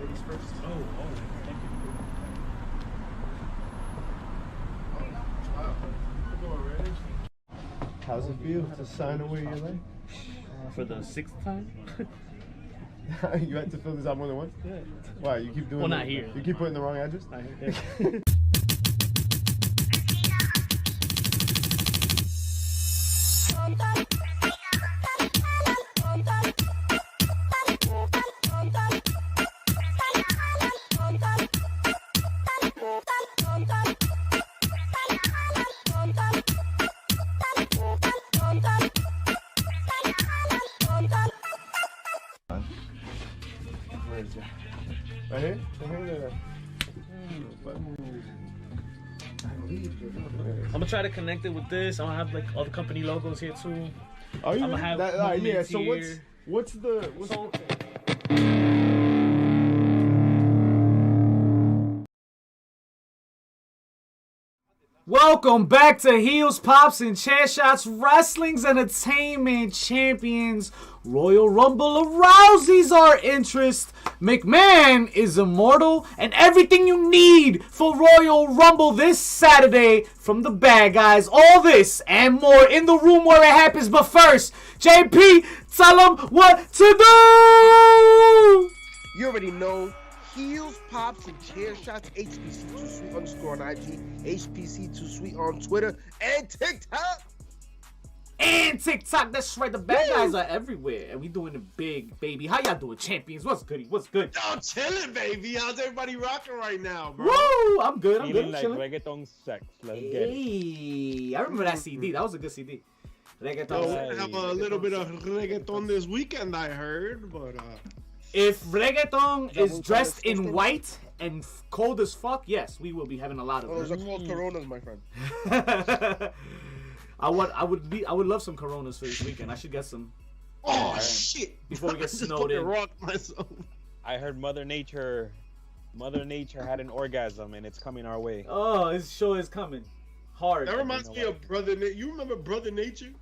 Ladies first. Oh, thank you. How's it feel to sign away your life? For the 6th time? You had to fill this out more than once? Yeah. Why? You keep doing Well, not here. You keep putting the wrong address? Not here. Where is it? Right here? I'm gonna try to connect it with this. I'm gonna have like all the company logos here too. Are you? I'm gonna have yeah. moments So here. what's the? Welcome back to Heels, Pops, and Chair Shots Wrestling's Entertainment Champions. Royal Rumble A-Rouseys are interest. McMahon is immortal. And everything you need for Royal Rumble this Saturday from the bad guys. All this and more in the room where it happens. But first, JP, tell them what to do! You already know. Heels, Pops, and Chair Shots, HPC2Sweet _ on IG, HPC2Sweet on Twitter, and TikTok. And TikTok, that's right. The bad guys are everywhere. And we doing it big, baby. How y'all doing, champions? What's goody? What's good? Y'all chilling, baby. How's everybody rocking right now, bro? Woo! I'm good. I'm Feeling good. like Chilling. reggaeton sex. Let's get it. Hey, I remember that CD. That was a good CD. Reggaeton. Yo, we're gonna have a little bit of reggaeton this weekend, I heard, but If reggaeton is dressed in white and cold as fuck, yes, we will be having a lot of Those it. are called Coronas, my friend. I would love some Coronas for this weekend. I should get some oh shit! before we get Just snowed fucking in. rocked myself. I heard Mother Nature had an orgasm and it's coming our way. Oh, this show is coming hard. That reminds me of Brother Nature. You remember Brother Nature?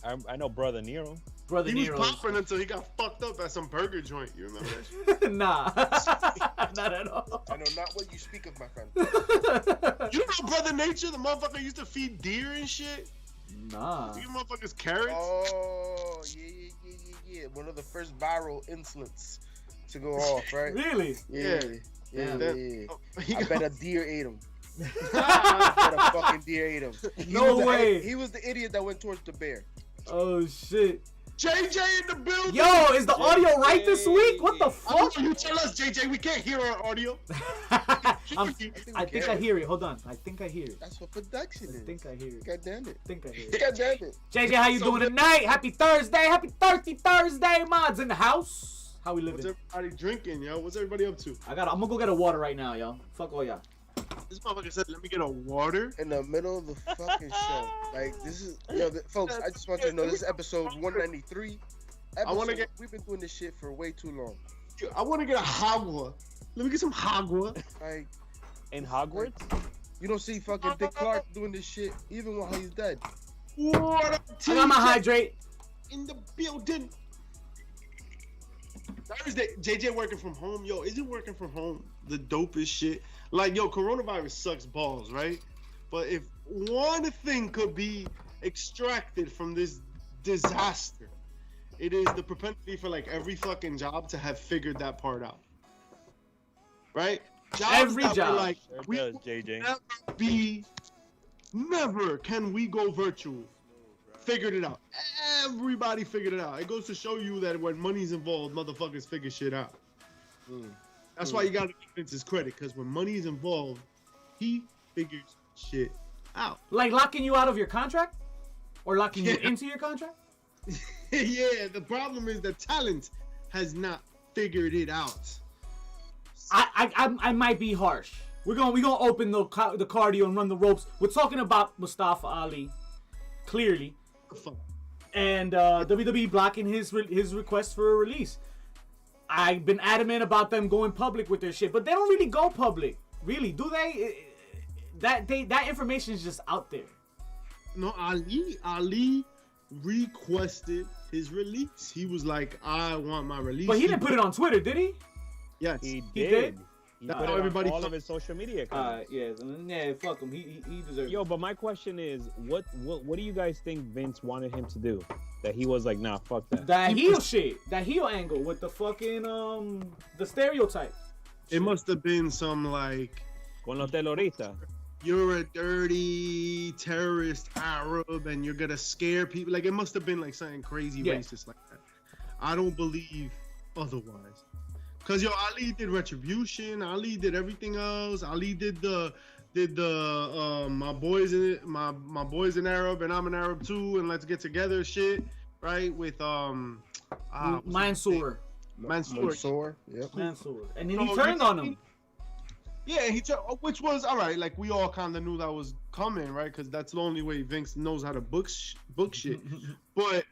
I know Brother Nero. Brother He Nero. was popping until he got fucked up at some burger joint. You remember that shit? Nah, not at all. I know not what you speak of, my friend. You know Brother Nature? The motherfucker used to feed deer and shit. Nah. You motherfuckers carrots. Oh, yeah. One of the first viral insults to go off, right? Really? Yeah. I bet a deer ate him. I bet a fucking deer ate him. No way. He was the idiot that went towards the bear. Oh shit. JJ in the building. Yo, is the audio right this week? What the fuck? You tell us, JJ. We can't hear our audio. I think I hear it. Hold on. I think I hear it. That's what production is. I think I hear it. God damn it. I think I hear it. God damn it. JJ, how you doing tonight? Happy Thursday. Happy Thursday. Mods in the house. How we What's living? everybody drinking, yo? What's everybody up to? I'm gonna go get a water right now, yo. Fuck all y'all. This motherfucker said, "Let me get a water." In the middle of the fucking show. Like, this is, folks, I just want you to know, this is episode 193. We've been doing this shit for way too long. I want to get a hagua. Let me get some hagua. Like, In Hogwarts? you don't see fucking Dick Clark doing this shit even while he's dead. What up, I got my hydrate. in the building? Thursday, JJ working from home. Yo, isn't working from home the dopest shit? Like, yo, coronavirus sucks balls, right? But if one thing could be extracted from this disaster, it is the propensity for like every fucking job to have figured that part out. Right? Jobs Every that were job. like, Sure we does, will JJ. never can we go virtual. Figured it out. Everybody figured it out. It goes to show you that when money's involved, motherfuckers figure shit out. That's why you gotta give Vince his credit, because when money is involved, he figures shit out. Like locking you out of your contract? Or locking you into your contract? Yeah, the problem is the talent has not figured it out. I might be harsh. We're gonna open the cardio and run the ropes. We're talking about Mustafa Ali, clearly, and WWE blocking his request for a release. I've been adamant about them going public with their shit, but they don't really go public, really, do they? That information is just out there. No, Ali requested his release. He was like, I want my release. But he didn't put it on Twitter, did he? Yes. He He did. did? He That's put how it on everybody all felt. of his social media accounts. Yeah, fuck him. He deserves Yo, it. but my question is, what do you guys think Vince wanted him to do? That he was like, nah, fuck that. That heel shit. That heel angle with the fucking, the stereotype. It must have been some like, Con los terroristas. you're a dirty terrorist Arab and you're gonna scare people. Like, it must have been like something crazy Yeah. racist like that. I don't believe otherwise. Cause yo, Ali did Retribution. Ali did everything else. Ali did the my boys in Arab and I'm an Arab too and let's get together shit, right? With Mansoor. Mansoor. Yep. Mansoor. And then he So turned on him. Yeah, which was all right. Like, we all kind of knew that was coming, right? Because that's the only way Vince knows how to book shit. But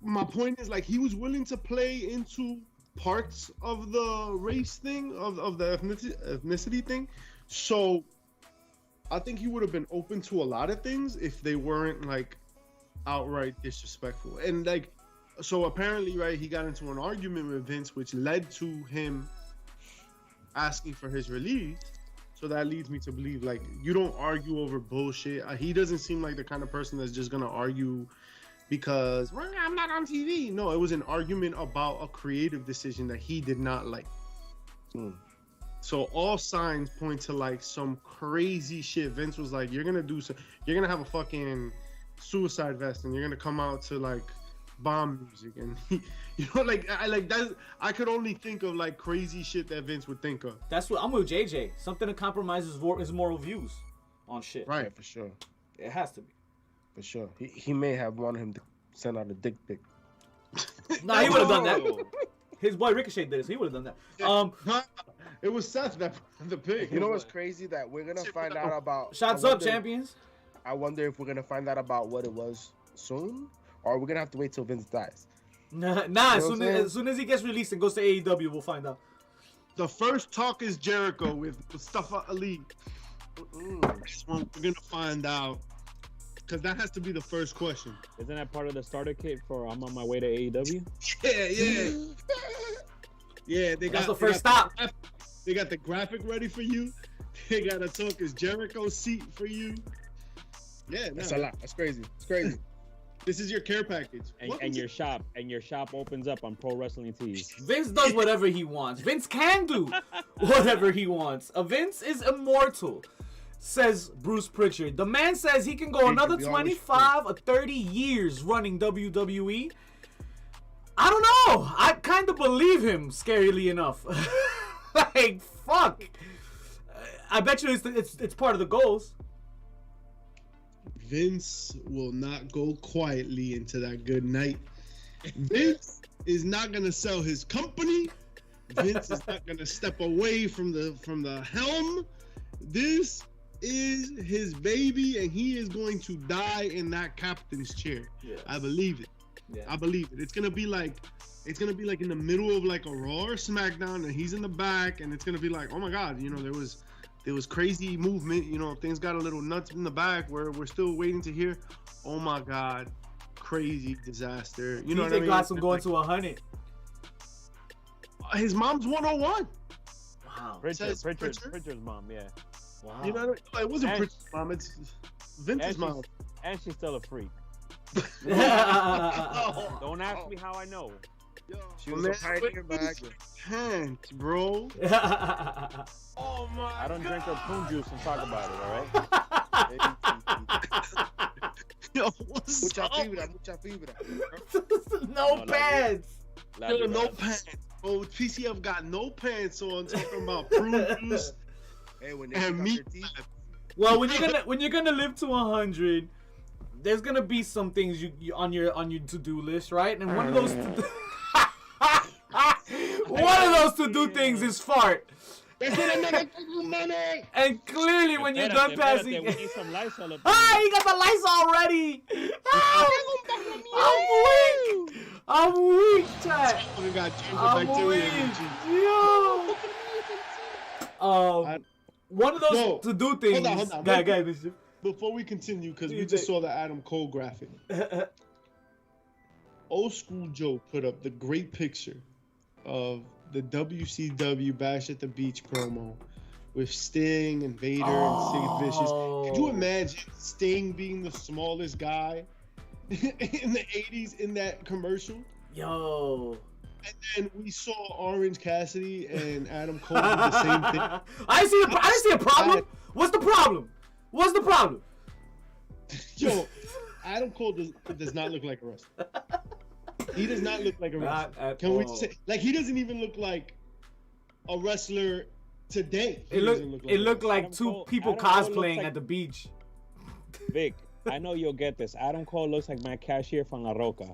my point is, like, he was willing to play into parts of the race thing, of the ethnicity thing. So I think he would have been open to a lot of things if they weren't like outright disrespectful. And like, so apparently, right, he got into an argument with Vince, which led to him asking for his release. So that leads me to believe, like, you don't argue over bullshit. He doesn't seem like the kind of person that's just gonna argue because, well, I'm not on TV. No, it was an argument about a creative decision that he did not like. So all signs point to like some crazy shit. Vince was like, you're gonna have a fucking suicide vest and you're gonna come out to like bomb music, and you know, like, I could only think of like crazy shit that Vince would think of. That's what I'm with JJ. Something to compromise his moral views on shit. Right. Yeah, for sure. It has to be. For sure. He may have wanted him to send out a dick pic. Nah, he would have done that. Oh. His boy Ricochet did it, so he would have done that. It was Seth that put the pig. You know what's crazy? That we're gonna find out about. Shots I up, wonder- champions. I wonder if we're gonna find out about what it was soon, or we're gonna have to wait till Vince dies. Nah. You know As what I'm saying? soon as he gets released and goes to AEW, we'll find out. The first talk is Jericho with Mustafa Ali. That's when we're gonna find out, because that has to be the first question. Isn't that part of the starter kit for I'm on my way to AEW? Yeah. Yeah, That's the first stop. They got the graphic ready for you. They got a talk is Jericho seat for you. Yeah, That's no, a lot. That's crazy. It's crazy. this is your care package. And your shop opens up on Pro Wrestling Tees. Vince does whatever he wants. Vince can do whatever he wants. Vince is immortal, says Bruce Pritchard. The man says he can go another we always 25 or 30 years running WWE. I don't know. I kind of believe him, scarily enough. Like, fuck. I bet you it's part of the goals. Vince will not go quietly into that good night. Vince is not gonna sell his company. Vince is not gonna step away from the helm. This is his baby, and he is going to die in that captain's chair. Yes. I believe it. Yeah. I believe it. It's gonna be like in the middle of like a Raw or SmackDown, and he's in the back, and it's gonna be like, oh my God, you know, there was crazy movement, you know, things got a little nuts in the back where we're still waiting to hear, oh my God, crazy disaster. You know what I mean? got some going to 100. His mom's 101. Wow. Says Pritchard's Pritchard? mom, yeah. Wow. You know what I mean? It wasn't And- Pritchard's mom, it's Vince's mom. And she's still a freak. Oh, Don't ask me how I know. She was a pioneer back. Pants, bro. Oh my I don't drink her prune juice and talk about it, alright? Yo, what's Mucha up? fibra. No No, pants. Yo, no pants. Bro, PCF got no pants on, talking about prune juice Hey, when they and pick up meat. their teeth, Well, when you're gonna live to 100, there's gonna be some things you on your to-do list, right? And one of those to-do things is fart. And clearly, when you're done passing, We need some Lysol up he got the lights already. I'm weak, chat. We got ginger I'm bacteria weak. in the cheese. Yo. One of those No. to-do things. Hold on. Go ahead, Bishop. Before we continue, because we You just think- saw the Adam Cole graphic. Old School Joe put up the great picture of the WCW Bash at the Beach promo with Sting and Vader and Sid Vicious. Could you imagine Sting being the smallest guy in the 80s in that commercial? Yo. And then we saw Orange Cassidy and Adam Cole do the same thing. I didn't see a problem. What's the problem? What's the problem? Yo, Adam Cole does not look like a wrestler. He does not look like a wrestler. Not at Can all. we say, like, he doesn't even look like a wrestler today. It looked like Adam two Cole- people Adam Cole looks cosplaying like- at the beach. Vic, I know you'll get this. Adam Cole looks like my cashier from La Roca.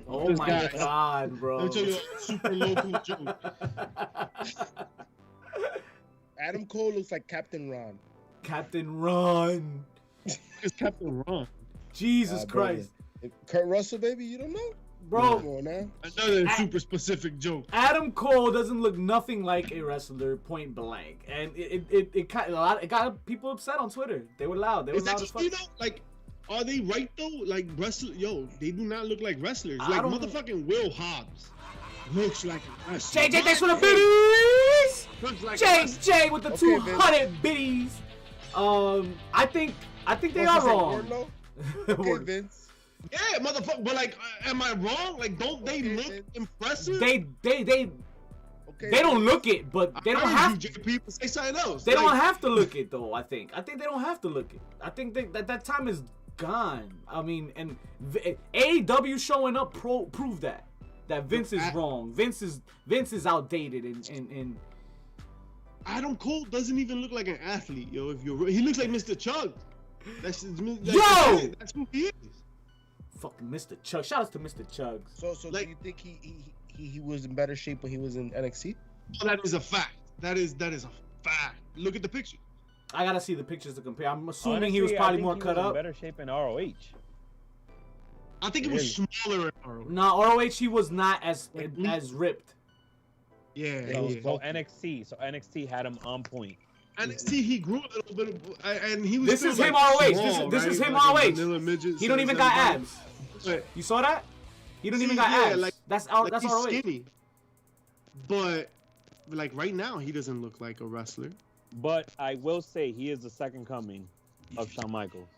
Oh This my guy- god, bro. Let me tell you a super local joke. Adam Cole looks like Captain Ron. Captain Ron. It's Captain Ron. Jesus brother. Christ. Kurt Russell, baby, you don't know? Come Bro, on now. Another super specific joke. Adam Cole doesn't look nothing like a wrestler, point blank. And it got people upset on Twitter. They were loud. They were Is loud that as fuck. you know, like, are they right though? Like yo, they do not look like wrestlers. I Like don't- motherfucking Will Hobbs looks like a wrestler. JJ, thanks for the biddies! Looks like a wrestler. JJ with the Okay, 200 biddies. I think they are wrong. Okay, Vince. Yeah, motherfucker. But like, am I wrong? Like, don't they Okay, look then. impressive? They Okay, don't look it, but they don't I heard have you, JP, say something else. they don't Like, have to look it though. I think they don't have to look it. I think that time is gone. I mean, and AEW showing up proved that Vince is wrong. Vince is outdated and Adam Cole doesn't even look like an athlete, yo. He looks like Mr. Chug. That's who he is. fucking Mr. Chug. Shout out to Mr. Chugs. So Like- do you think he was in better shape when he was in NXT? That is a fact. That is a fact. Look at the picture. I gotta see the pictures to compare. I'm assuming Honestly, he was I probably think more he cut was in up. better shape in ROH. I think it was smaller in ROH. No, ROH he was not as ripped. Yeah, So, yeah. so NXT had him on point. NXT, he grew a little bit, and he was. This still, is like, him ROH. small, This is right? him Like a ROH. vanilla midget, He don't even got 7'5". abs. But, You saw that? He don't See, even got yeah, abs. like- That's he's ROH. skinny. But like right now, he doesn't look like a wrestler. But I will say he is the second coming of Shawn Michaels.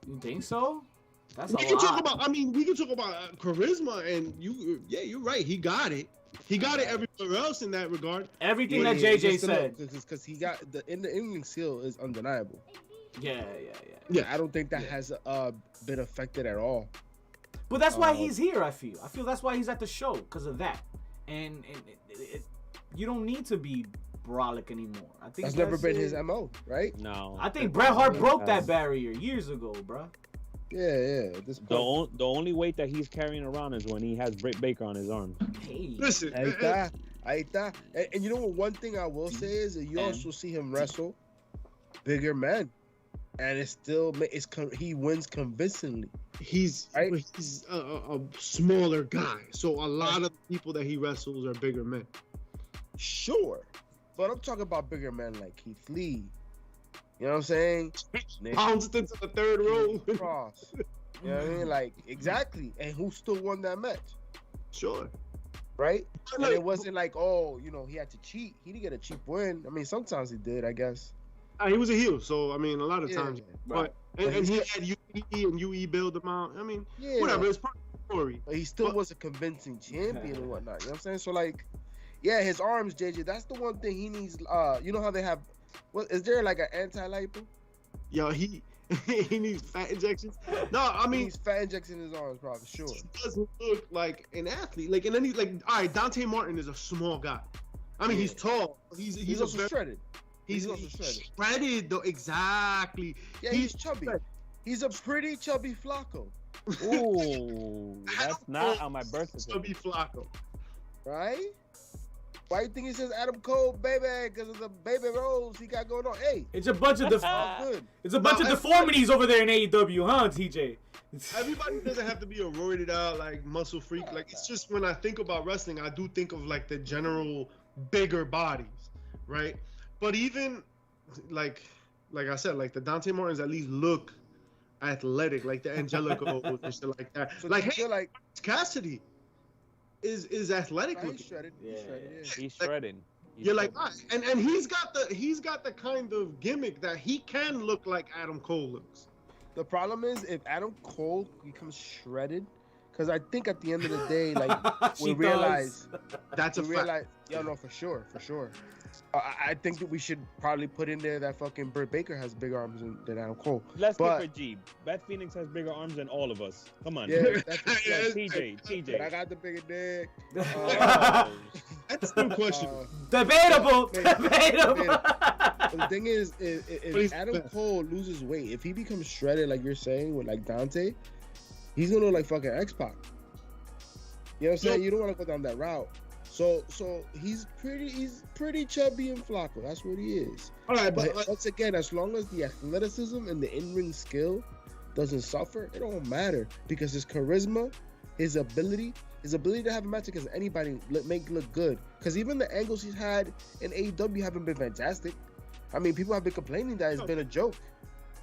You think so? That's We a can talk lot. about. I mean, we can talk about charisma, and you're right. He got it. He got it everywhere else in that regard. Everything Yeah, that JJ just to said. because he got the ending seal is undeniable. Yeah. Yeah. I don't think that has been affected at all. But that's why he's here. I feel that's why he's at the show because of that. And you don't need to be brolic anymore. I think That's never been it. his MO, right? No. I think Bret Hart broke that barrier years ago, bro. Yeah. At this The, point. the only weight that he's carrying around is when he has Britt Baker on his arm. Hey. Listen, Ahí está. And you know what? One thing I will say is that you also see him wrestle bigger men, and he wins convincingly. he's Right. he's a smaller guy, so a lot of people that he wrestles are bigger men. Sure, but I'm talking about bigger men like Keith Lee. You know what I'm saying? Nick Bounced into the third row. Cross. You know what I mean? Like exactly. And who still won that match? Sure. Right? And Like, it wasn't like, oh, he had to cheat. He didn't get a cheap win. I mean, sometimes he did, I guess. he was a heel, so I mean, a lot of times. right. But and But he he's had UE and UE bailed him out. I mean, Yeah. whatever. It's part of the story. But he still But- was a convincing champion and whatnot. You know what I'm saying? So like, yeah, his arms, JJ. That's the one thing he needs. You know how they have? What is there like an anti-lipo? Yo, he needs fat injections. No, I He mean, needs fat injections in his arms, probably. Sure. he doesn't look like an athlete. Like, and then he's like, all right, Dante Martin is a small guy. I mean, he's tall. He's also a very, shredded. he's also shredded. shredded though. Exactly. Yeah, he's chubby. He's a pretty chubby Flacco, Ooh, that's not on my birth certificate. Chubby Flacco. right? Why you think he says Adam Cole, baby? Because of the baby rolls he got going on. Hey, It's a bunch of good. it's a bunch No, of deformities over there in AEW, huh, TJ? Everybody doesn't have to be a roided out like muscle freak. Like, it's just when I think about wrestling, I do think of like the general bigger bodies, right? But even like I said, like the Dante Martins at least look athletic, like the Angelico and shit like that. So Like, do you hey, feel like Cassidy. is athletic Nah, he's looking. shredded. Yeah. He's shredded. Yeah. He's shredding. You're like, ah, and he's got the kind of gimmick that he can look like Adam Cole looks. The problem is if Adam Cole becomes shredded, because I think at the end of the day, like She we realize, That's a we fact. realize, yeah, no, for sure. I think that we should probably put in there that fucking Britt Baker has bigger arms than Adam Cole. Let's But- keep it G. Beth Phoenix has bigger arms than all of us. Come on. Yeah, that's Yeah, TJ. But I got the bigger dick. Oh, That's still questionable. Debatable. Maybe. Debatable. But the thing is, But if he's Adam best. Cole loses weight, if he becomes shredded like you're saying with like Dante, he's gonna look like fucking X-Pac. You know what I'm saying? Yep. You don't want to go down that route. So he's pretty chubby and flacco. That's what he is. All right, But but once again, as long as the athleticism and the in-ring skill doesn't suffer, it don't matter because his charisma, his ability to have a match against anybody make look good. Because even the angles he's had in AEW haven't been fantastic. I mean, people have been complaining that it's been a joke.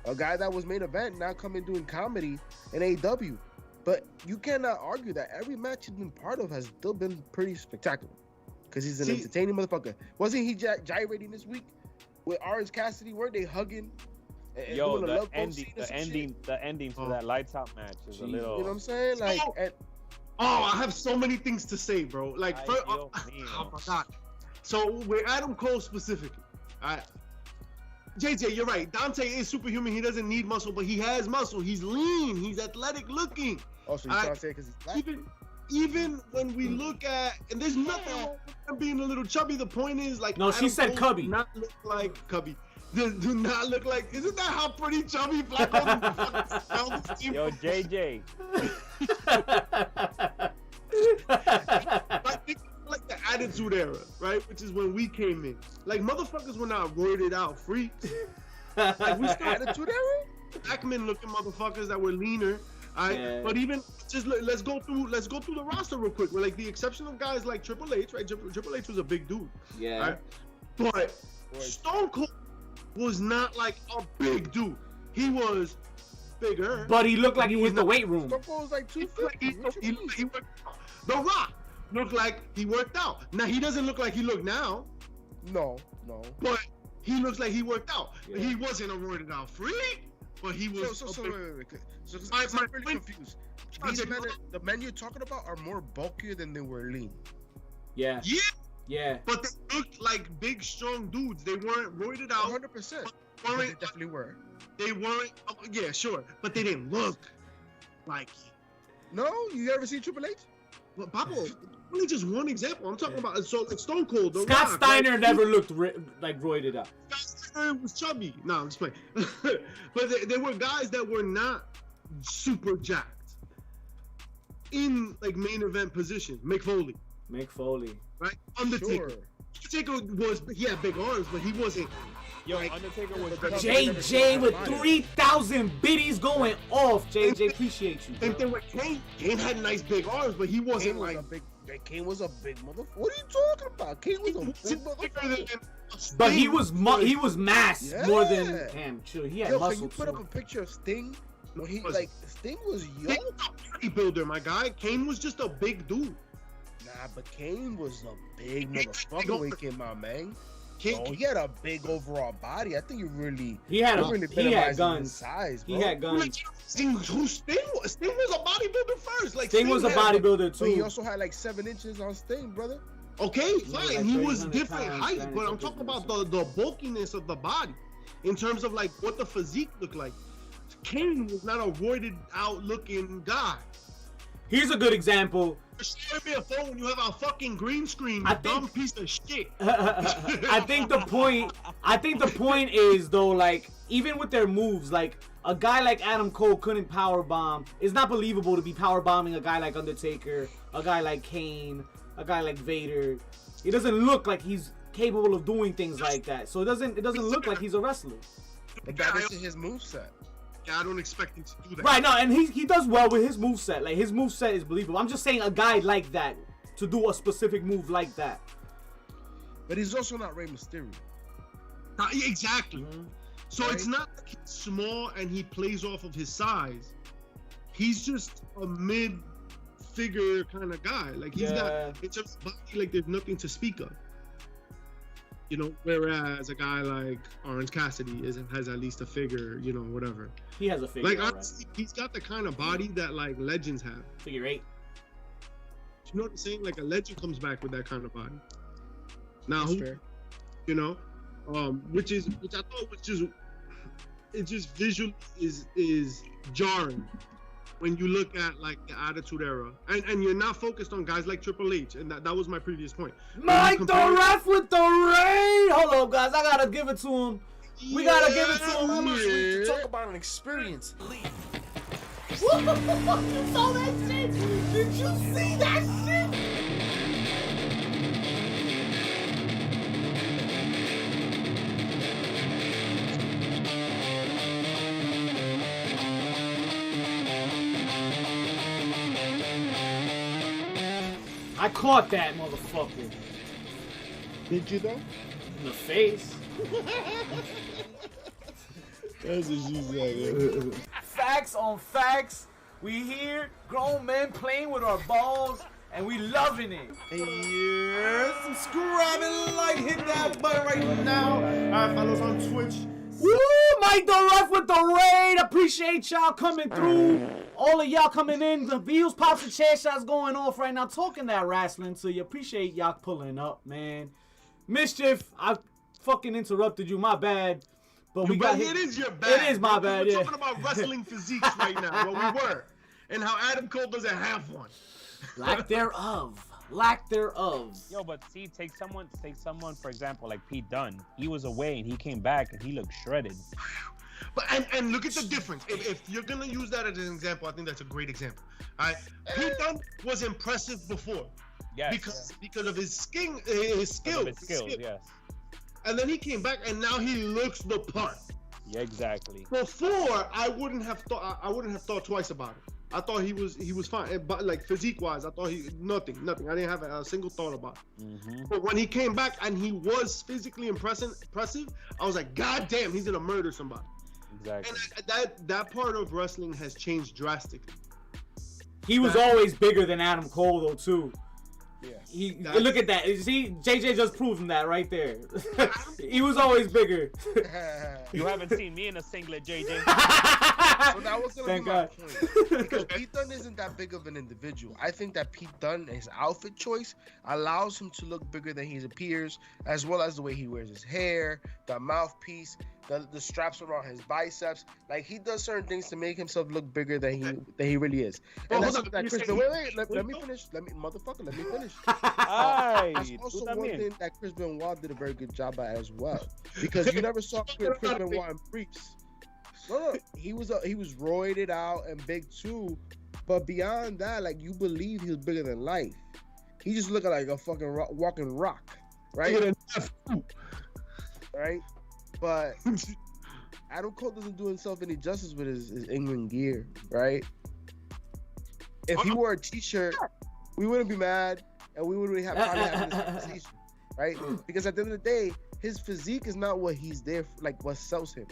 A guy that was main event now coming doing comedy in AEW. But you cannot argue that every match he's been part of has still been pretty spectacular. Because he's an See- entertaining motherfucker. Wasn't he gyrating this week with Orange Cassidy? Weren't they hugging? And yo, doing a the love boat ending, scene or the some ending, the ending to Oh. that lights out match is Jeez. a shit? little. You know what I'm saying? Like, Oh. and, I have so many things to say, bro. Like, Ay, first, Dios oh mío. my god. So with Adam Cole specifically, all right. JJ, you're right. Dante is superhuman. He doesn't need muscle, but he has muscle. He's lean. He's athletic looking. also, you I- trying to say because he's black? Even when we look at, and there's nothing wrong with him being a little chubby. The point is, like, No, she Adam said Cole cubby. does not look like cubby. Do not look like. Isn't that how pretty chubby Flacco is? Yo, JJ. I think like the Attitude Era, right? Which is when we came in. Like motherfuckers were not roided out freaks. Like we still had Attitude Era? Ackman looking motherfuckers that were leaner. Alright, Yeah. but even just let's go through the roster real quick. With like the exception of guys like Triple H, right? Triple H was a big dude, Yeah. right? But Stone Cold was not like a big dude. He was bigger. But he looked like he was in the weight room. Stone Cold was like He looked like 250. he worked out. The Rock looked like he worked out. Now he doesn't look like he looked now, No. but he looks like he worked out. Yeah. He wasn't a roided out freak, but he was. So a big- wait. So My- I'm my really point- confused. These men, the men you're talking about are more bulkier than they were lean. Yeah. Yeah, Yeah. but they looked like big, strong dudes. They weren't roided out. 100%. But they Weren't, definitely were. they weren't. Oh, yeah, sure, but they didn't look like. No, you ever see Triple H? But Pablo, only just one example. I'm talking about. So like Stone Cold, The Scott Rock, Steiner right? never looked like roided up. Scott Steiner was chubby. No, I'm just playing. But there were guys that were not super jacked in like main event position. Mick Foley, Mick Foley. right? Undertaker. Sure. Undertaker he had big arms, but he wasn't. Yo, Like- Undertaker was But JJ with 3,000 biddies going off. JJ, appreciate you. Same bro. thing with Kane. Kane had nice big arms, but he wasn't Kane was like. a big. Kane was a big motherfucker. What are you talking about? Kane was a big motherfucker. But he was mass more than Yeah. damn. Chill. He had Yo, can muscle you put up a too. picture of Sting? When he Was- like Sting was Kane young. was a bodybuilder, my guy. Kane was just a big dude. Nah, but Kane was a big Kane- motherfucker when he came out, man. Kane, Oh, he had a big overall body. I think you really, He had you really he had minimizing his guns. size, He bro. had guns. Sting was a bodybuilder first. Like Sting was a had- bodybuilder But he too. also had like 7 inches on Sting, brother. Okay, was fine. like He was 300 different pounds, height, standing but to I'm talking business. about the bulkiness of the body in terms of like what the physique looked like. Kane was not a roided out looking guy. Here's a good example. Share me a phone when you have a fucking green screen, I you think- dumb piece of shit. I think the point is though, like even with their moves, like a guy like Adam Cole couldn't power bomb. It's not believable to be power bombing a guy like Undertaker, a guy like Kane, a guy like Vader. It doesn't look like he's capable of doing things like that. So it doesn't look like he's a wrestler. But that is his moveset. Yeah, I don't expect him to do that. Right, no, and he does well with his moveset. Like his moveset is believable. I'm just saying a guy like that to do a specific move like that. But he's also not Rey Mysterio. Exactly. So Right. it's not like he's small and he plays off of his size. He's just a figure kind of guy. Like he's got in terms of body, like there's nothing to speak of. You know, whereas a guy like Orange Cassidy has at least a figure, you know, whatever. He has a figure. Like honestly, he's got the kind of body that like legends have. Figure 8. You know what I'm saying? Like a legend comes back with that kind of body. Now, fair. You know, which I thought was just visually is jarring when you look at like the Attitude Era, and you're not focused on guys like Triple H, and that was my previous point. Mike the Ref with the rain. Hold up, guys, I gotta give it to him. We gotta give it to him. To talk about an experience. What the fuck? You saw that shit? Did you see that shit? I caught that motherfucker. Did you though? In the face. That's what she said. Facts on facts. We here, grown men playing with our balls, and we loving it. Yeah, subscribe and like, hit that button right now. Alright, follow us on Twitch. Woo! Mike the Ref with the raid. Appreciate y'all coming through. All of y'all coming in. The views, pops, and chair shots going off right now. Talking that wrestling to you. Appreciate y'all pulling up, man. Mischief, I fucking interrupted you. My bad. But we got hit. It is your bad. It is my bad. We're Yeah. talking about wrestling physiques right now. Well, we were, and how Adam Cole doesn't have one. Lack thereof. Lack thereof. Yo, but see, take someone, for example, like Pete Dunne. He was away and he came back and he looked shredded. But and look at the difference. If you're gonna use that as an example, I think that's a great example. All right, Pete Dunne was impressive before, Yes. because of his skills. Yes. And then he came back, and now he looks the part. Yeah, exactly. Before, I wouldn't have thought twice about it. I thought he was fine, but like physique wise, I thought nothing. I didn't have a single thought about it. Mm-hmm. But when he came back and he was physically impressive, I was like, God damn, he's gonna murder somebody. Exactly. And that part of wrestling has changed drastically. He was always bigger than Adam Cole, though, too. Yeah. Look at that. See, JJ just proved that right there. He was always bigger. You haven't seen me in a singlet, JJ. So that was gonna Thank be my God. point. Because Pete Dunne isn't that big of an individual. I think that Pete Dunne, his outfit choice, allows him to look bigger than he appears, as well as the way he wears his hair, the mouthpiece, the straps around his biceps. Like he does certain things to make himself look bigger than he really is. And that's something that Chris. Wait, let me finish. Let me finish. Ay, That's also tú one también. thing that Chris Benoit did a very good job at as well, because you never saw Chris Benoit in briefs. No, he was roided out and big too, but beyond that, like you believe he was bigger than life. He just looked like a fucking walking rock, right? Right, but Adam Cole doesn't do himself any justice with his England gear, right? If he wore a t-shirt, we wouldn't be mad, and we wouldn't probably have this conversation, right? Because at the end of the day, his physique is not what he's there for, like what sells him,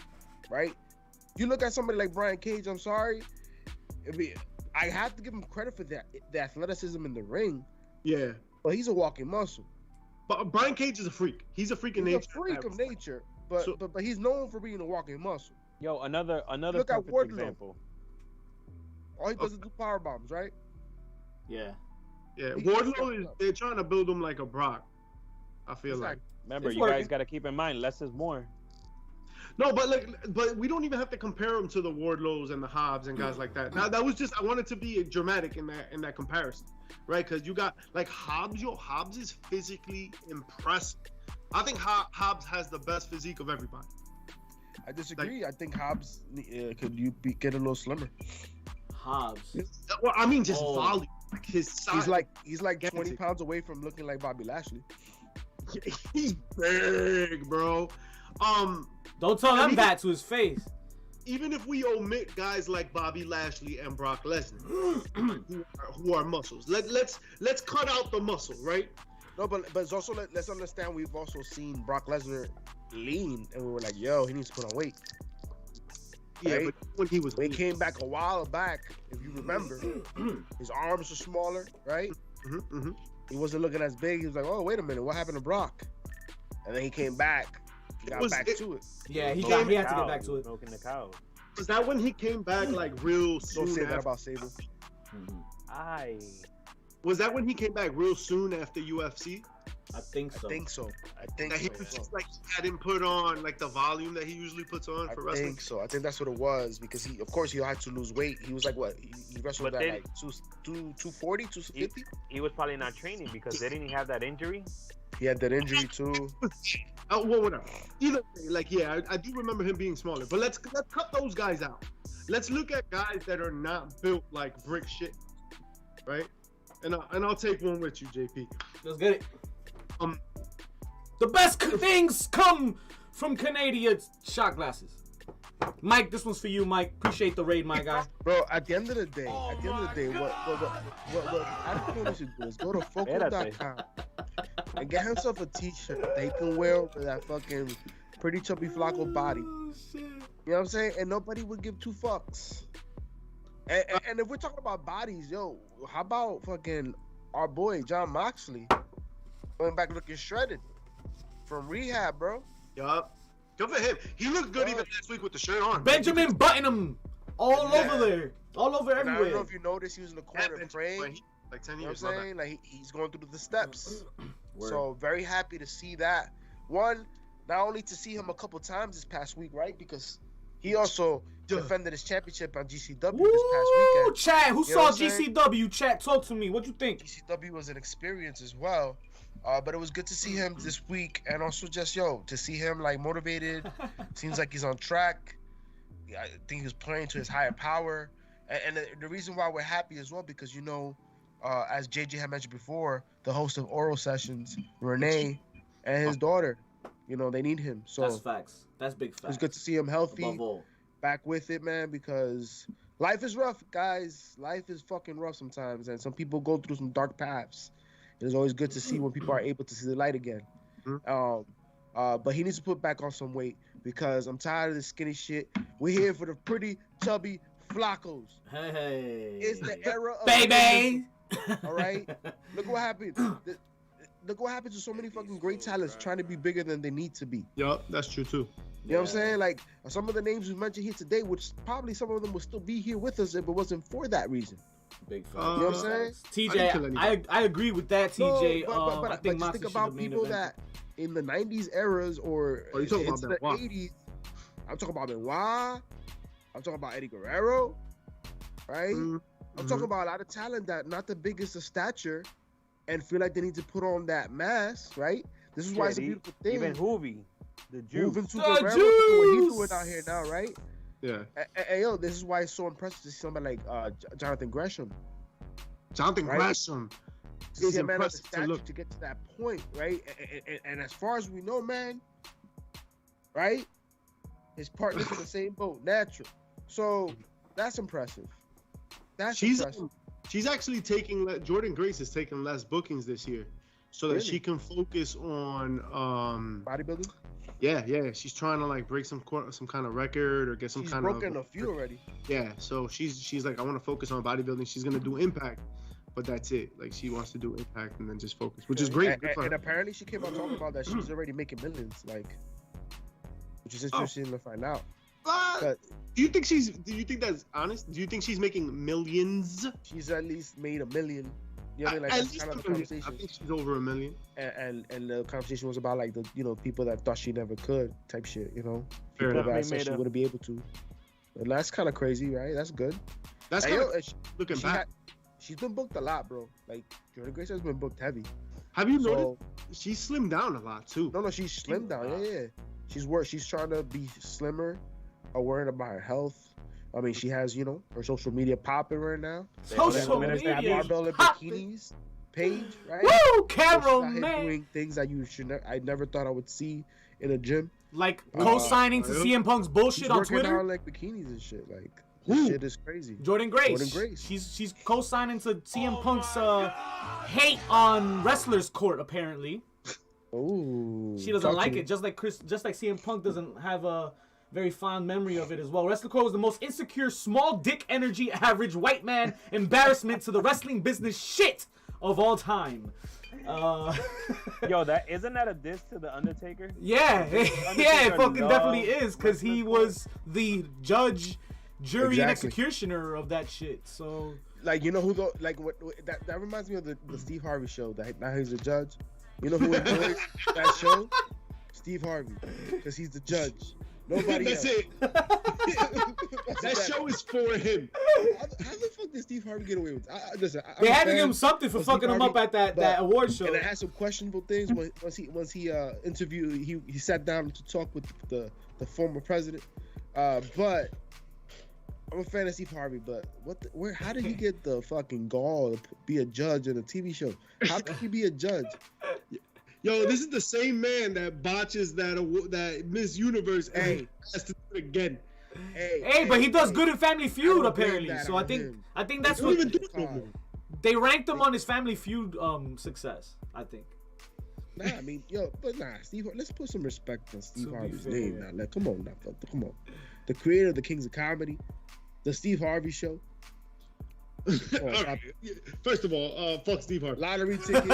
right? You look at somebody like Brian Cage. I'm sorry, I have to give him credit for that, the athleticism in the ring. Yeah, But he's a walking muscle. but Brian Cage is a freak. He's a freak of nature. He's a freak of nature, but he's known for being a walking muscle. Yo, another Look at perfect Wardlow. example. All he does is do power bombs, right? Yeah. Yeah, He's Wardlow up. they're trying to build him like a Brock. I feel like. Exactly. Remember, It's you guys working. got to keep in mind, less is more. No, but we don't even have to compare him to the Wardlows and the Hobbs and guys like that. Now that was just I wanted to be dramatic in that comparison, right? Because you got like Hobbs. Hobbs is physically impressive. I think Hobbs has the best physique of everybody. I disagree. I think Hobbs get a little slimmer. Hobbs. Well, I mean just Oh. volume. Like his size. He's like 20 pounds away from looking like Bobby Lashley. He's big, bro. Don't tell him that to his face. Even if we omit guys like Bobby Lashley and Brock Lesnar, who are muscles, let's cut out the muscle, right? No, but it's also let's understand we've also seen Brock Lesnar lean, and we were like, yo, he needs to put on weight. Yeah, right? but when he was When he came back a while back, if you remember, his arms were smaller, right? He wasn't looking as big. He was like, oh, wait a minute, what happened to Brock? And then he came back. He got back to it. Yeah, he Milking had the to get cow. back to it. Milking the cow. Was that when he came back like real soon? Don't say that after- about Sable. Aye. Was that when he came back real soon after UFC? I think so. I think so. I think That he was just like he hadn't put on like the volume that he usually puts on for I wrestling. think so. I think that's what it was because he, of course, he had to lose weight. He was like what? He wrestled But at then- like 240, 250. He was probably not training because didn't he have that injury? He had that injury too. Oh, well, whatever. Either way, like I do remember him being smaller. But let's cut those guys out. Let's look at guys that are not built like brick shit, right? And I'll take one with you, JP. Let's get it. Um, The best things come from Canadian shot glasses. Mike, this one's for you, Mike. Appreciate the raid, my guy. Bro, at the end of the day, what I don't know what we should do is go to Foco.com and get himself a t-shirt that he can wear over that fucking pretty chubby Flacco body. Oh, shit. You know what I'm saying? And nobody would give two fucks. And if we're talking about bodies, yo, how about fucking our boy John Moxley going back looking shredded from rehab, bro? yup. Good for him. He looked good even last week with the shirt on. Benjamin Buttonham all Yeah. over there. All over And I don't know everywhere. if you noticed, he was in the That corner bench- praying. like 10 You know years. what I'm my bad. saying? Like he's going through the steps. Word. So very happy to see that. One, not only to see him a couple times this past week, right? Because he also defended his championship on GCW this past Woo, weekend. chat. Who You know saw what I'm saying? GCW? Chat, talk to me. What you think? GCW was an experience as well. But it was good to see him this week, and also just to see him like motivated. Seems like he's on track. I think he's playing to his higher power, and the reason why we're happy as well because as JJ had mentioned before, the host of Oral Sessions, Renee, and his daughter, they need him. So That's facts. That's big facts. it's good to see him healthy, Above all. back with it, man. Because life is rough, guys. Life is fucking rough sometimes, and some people go through some dark paths. It's always good to see when people are able to see the light again. But he needs to put back on some weight because I'm tired of this skinny shit. We're here for the pretty chubby Flaccos. Hey. It's the era of baby. all right. Look what happened. Look what happens to so many fucking great talents trying to be bigger than they need to be. Yup, that's true too. You know what I'm saying? Like some of the names we mentioned here today, which probably some of them would still be here with us if it wasn't for that reason. Big facts. You know what I'm saying? I didn't kill TJ, anybody. I agree with that, TJ. No, but I just think think Moxley about should have people main that in the 90s eras or Oh, you talking into about the Benoit. 80s. I'm talking about Benoit. I'm talking about Eddie Guerrero. Right? I'm talking about a lot of talent that not the biggest of stature and feel like they need to put on that mask, right? This is why it's a beautiful thing. Even Hoovy, the Jew. Moving to The Guerrero, look at what he's Jews! doing out here now, right? Yeah. And yo, this is why it's so impressive to see somebody like Jonathan Gresham. Jonathan Right? Gresham To is see a man of the impressive to stature look. to get to that point, right? And as far as we know, man, right? His partner's in the same boat, natural. So that's impressive. That's impressive. She's actually taking Jordan Grace is taking less bookings this year, so that Really? she can focus on Bodybuilding. yeah. She's trying to like break some kind of record or get some She's kind broken of a few already. yeah. So she's like I want to focus on bodybuilding. She's gonna do Impact, but that's it. Like she wants to do Impact and then just focus, which is great. Good for And her. apparently she came out talking about that she's already making millions, like, which is interesting to find out. But Do you think that's honest? Do you think she's making millions? she's at least made $1 million. You know what I mean? Like At that's least kind of the $1 million. I conversation. think she's over $1 million. And the conversation was about like the people that thought she never could type shit. Fair People enough. that said Made she a- wouldn't be able to. And that's kind of crazy, right? That's good. That's Hey, kind yo, of and looking she back. she's been booked a lot, bro. Like Jordan Grace has been booked heavy. Have you So noticed? She slimmed down a lot too. no, she's slimmed down. Yeah. She's trying to be slimmer, or worried about her health. I mean, she has her social media popping right now. Social There's that media. Barbell and popping. Bikinis page, right? Woo, So she's Carol, out here man. doing things that I never thought I would see in a gym. Like co-signing to CM Punk's bullshit She's on working Twitter. out like bikinis and shit. Like Who? this shit is crazy. Jordan Grace. Jordan Grace. She's co-signing to CM Punk's hate on wrestlers court. Apparently, Ooh. she doesn't talk to like me. it. Just like CM Punk doesn't have a very fond memory of it as well. Wrestler Court was the most insecure, small dick energy, average white man embarrassment to the wrestling business shit of all time. Yo, isn't that a diss to the Undertaker? Yeah, yeah, it fucking definitely is, because he was the judge, jury, and executioner of that shit. So, like, you know who though? Like, that reminds me of the Steve Harvey show. That now he's a judge. You know who enjoys that show? Steve Harvey, because he's the judge. Nobody That's else. it. That show is for him. How the fuck did Steve Harvey get away with it? Listen, they had to give him something for fucking him up at that award show. And it had some questionable things. Once he interviewed, he sat down to talk with the former president. But I'm a fan of Steve Harvey. But how did he get the fucking gall to be a judge in a TV show? How could he be a judge? Yo, this is the same man that botches that Miss Universe and has to do it again. Hey, but he does good in Family Feud apparently. So I think that's what they ranked him on his Family Feud success. I think. Nah, I mean, Steve. Let's put some respect on Steve Harvey's name now. Like, come on, the creator of the Kings of Comedy, the Steve Harvey Show. First of all, fuck Steve Harvey. Lottery ticket.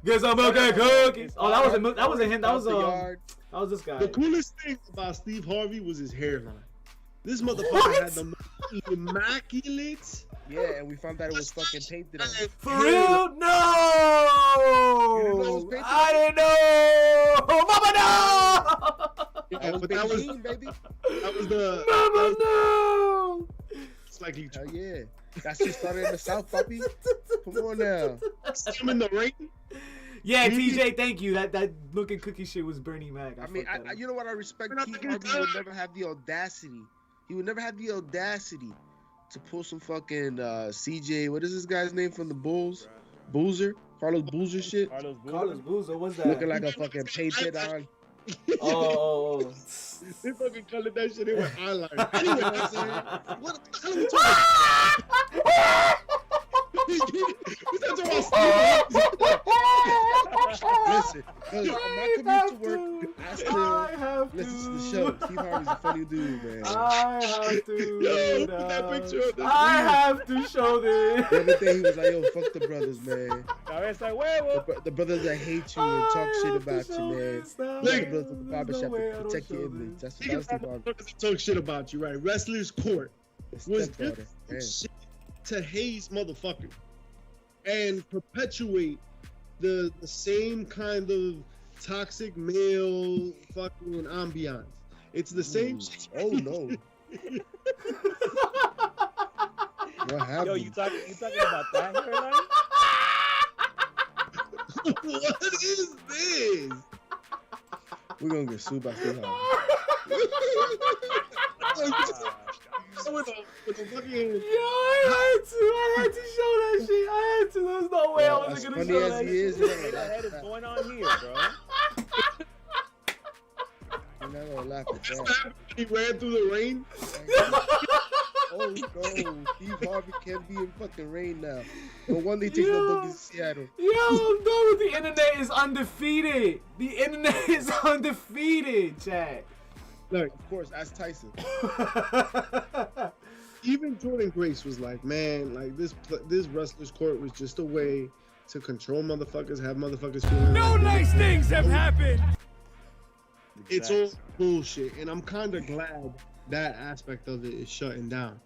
Get some milk and cookies. Oh, that wasn't him. That was this guy. The coolest thing about Steve Harvey was his hairline. This motherfucker had the most immaculate. Yeah, and we found out it was fucking painted on. For real? No! I didn't know! Mama, no! That was baby. That was the. Mama, no! It's like hell yeah. That shit started in the South, puppy. Come on now. I'm in the rain. Yeah, TJ, thank you. That milk and cookie shit was Bernie Mac. I mean, you know what I respect? Keith Harvey would never have the audacity. He would never have the audacity to pull some fucking CJ. What is this guy's name from the Bulls? Boozer? Carlos Boozer shit? Carlos Boozer, what's that? Looking like a fucking painted on. Oh. They fucking colored that shit in with eyeliner. Anyway, what the hell are we talking about? We're talking about Listen, I'm not coming to work. I still listen to the show. Steve Harvey's a funny dude, man. I have to. Yo, put that picture up. I have to show this. The other day he was like, yo, fuck the brothers, man. It's like, the brothers that hate you and talk shit about you, man. Like, the brothers at the barbershop to protect your image. That's Steve Harvey. Talk shit about you, right? Wrestlers Court was shit to haze motherfucker and perpetuate the same kind of toxic male fucking ambiance. It's the same shit. Oh no. What happened? Yo, you talking about that hairline? What is this? We're gonna get sued by Steve Harvey. With a fucking... Yo, I had to show that shit. I had to. There's no way I wasn't gonna show that shit. What the heck is going on here, bro? I'm not gonna laugh at that. He ran through the rain. Oh no, Steve Harvey can't be in fucking rain now. No wonder he takes no book in Seattle. No, the internet is undefeated. The internet is undefeated, Chad. Look, of course, that's Tyson. Even Jordan Grace was like, man, like this Wrestlers Court was just a way to control motherfuckers, have motherfuckers feeling. No nice things have happened. It's all bullshit, and I'm kind of glad that aspect of it is shutting down,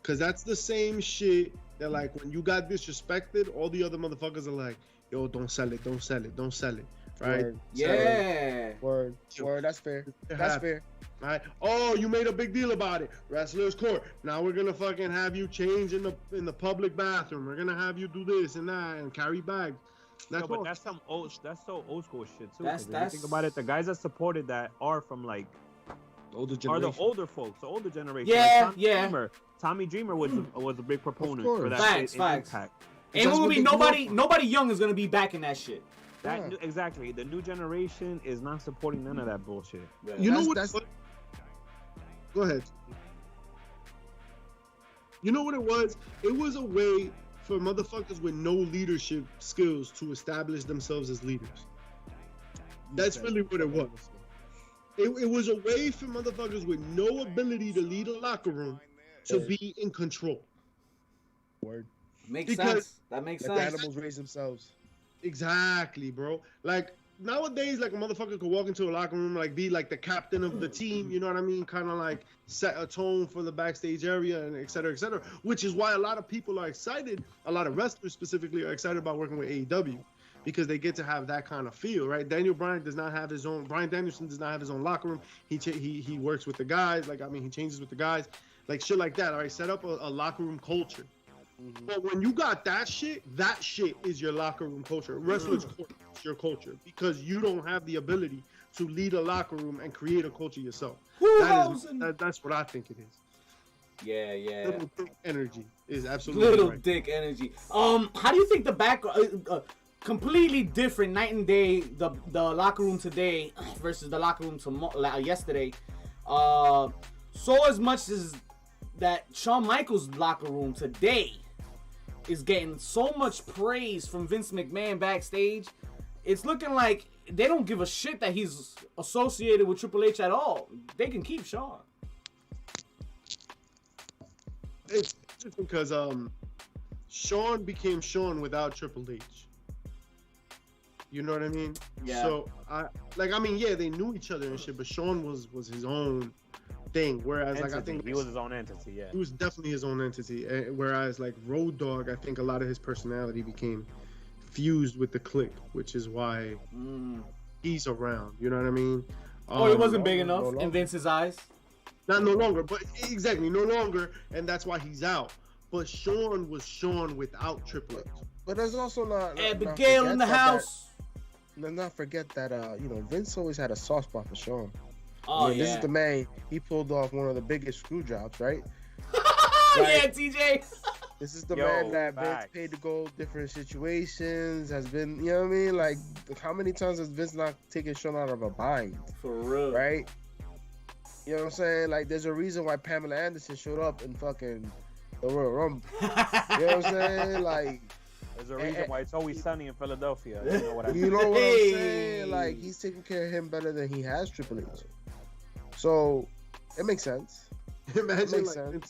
cause that's the same shit that, like, when you got disrespected, all the other motherfuckers are like, yo, don't sell it, don't sell it, don't sell it, right? Word. Yeah. Word. That's fair. That's fair. Right? Oh, you made a big deal about it. Wrestlers Court. Now we're gonna fucking have you change in the public bathroom. We're gonna have you do this and that and carry bags. That's but that's so old school shit too. That's if you think about it, the guys that supported that are from like are the older folks, the older generation. Yeah, like Tommy Dreamer was a big proponent for that. Facts. And it will be nobody young is gonna be backing that shit. Exactly. The new generation is not supporting none of that bullshit. Yeah. You know what? Go ahead. You know what it was? It was a way for motherfuckers with no leadership skills to establish themselves as leaders. That's really what it was. It was a way for motherfuckers with no ability to lead a locker room to be in control. Word. Makes sense. That makes Let the sense. animals raise themselves. Exactly, bro. Like nowadays, like a motherfucker could walk into a locker room, like be like the captain of the team. You know what I mean? Kind of like set a tone for the backstage area and et cetera, which is why a lot of people are excited. A lot of wrestlers specifically are excited about working with AEW because they get to have that kind of feel, right? Daniel Bryan does not have his own. Bryan Danielson does not have his own locker room. He works with the guys. Like, I mean, he changes with the guys, like shit like that. All right, set up a locker room culture. But when you got that shit is your locker room culture. Wrestlers' culture is your culture because you don't have the ability to lead a locker room and create a culture yourself. That's what I think it is. Yeah. Little dick energy is absolutely Little right. dick energy. How do you think the back completely different night and day the locker room today versus the locker room yesterday? So as much as that Shawn Michaels locker room today is getting so much praise from Vince McMahon backstage, it's looking like they don't give a shit that he's associated with Triple H at all. They can keep Shawn. It's just because Shawn became Shawn without Triple H. You know what I mean? Yeah. So they knew each other and shit, but Shawn was his own thing. Whereas Entity. like I think he was his own entity. Yeah. he was definitely his own entity. Whereas like Road Dogg, I think a lot of his personality became fused with the Clique, which is why he's around. You know what I mean? He wasn't big enough in Vince's eyes. Not no longer, but exactly no longer, and that's why he's out. But Shawn was Shawn without Triple H. But there's also not Abigail in the house. Let's not forget that Vince always had a soft spot for Shawn. Oh, This is the man. He pulled off one of the biggest screw jobs, right? Yeah, TJ. This is the man that Vince paid to go different situations. Has been, you know what I mean? Like, how many times has Vince not taken Shawn out of a bind? For real. Right? You know what I'm saying? Like, there's a reason why Pamela Anderson showed up in fucking the Royal Rumble. You know what I'm saying? Like, there's a reason why it's always sunny in Philadelphia. You know what I mean? You know what I'm saying? Like, he's taking care of him better than he has Triple H. So, it makes sense. Imagine like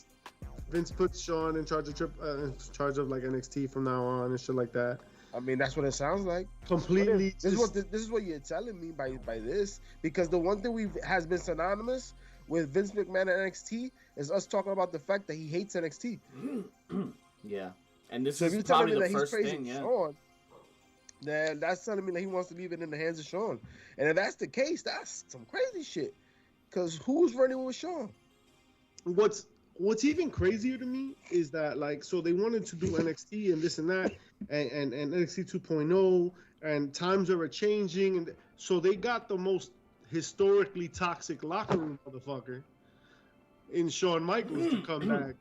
Vince puts Shawn in charge of like NXT from now on and shit like that. I mean, that's what it sounds like. Completely. This is what you're telling me by this, because the one thing has been synonymous with Vince McMahon and NXT is us talking about the fact that he hates NXT. Yeah, and this so if is you're telling probably me the that first he's praising thing. Yeah. Shawn, then that's telling me that he wants to leave it in the hands of Shawn. And if that's the case, that's some crazy shit. Because who's running with Shawn? What's even crazier to me is that like, so they wanted to do NXT and this and that and NXT 2.0 and times are changing, and so they got the most historically toxic locker room motherfucker in Shawn Michaels to come back,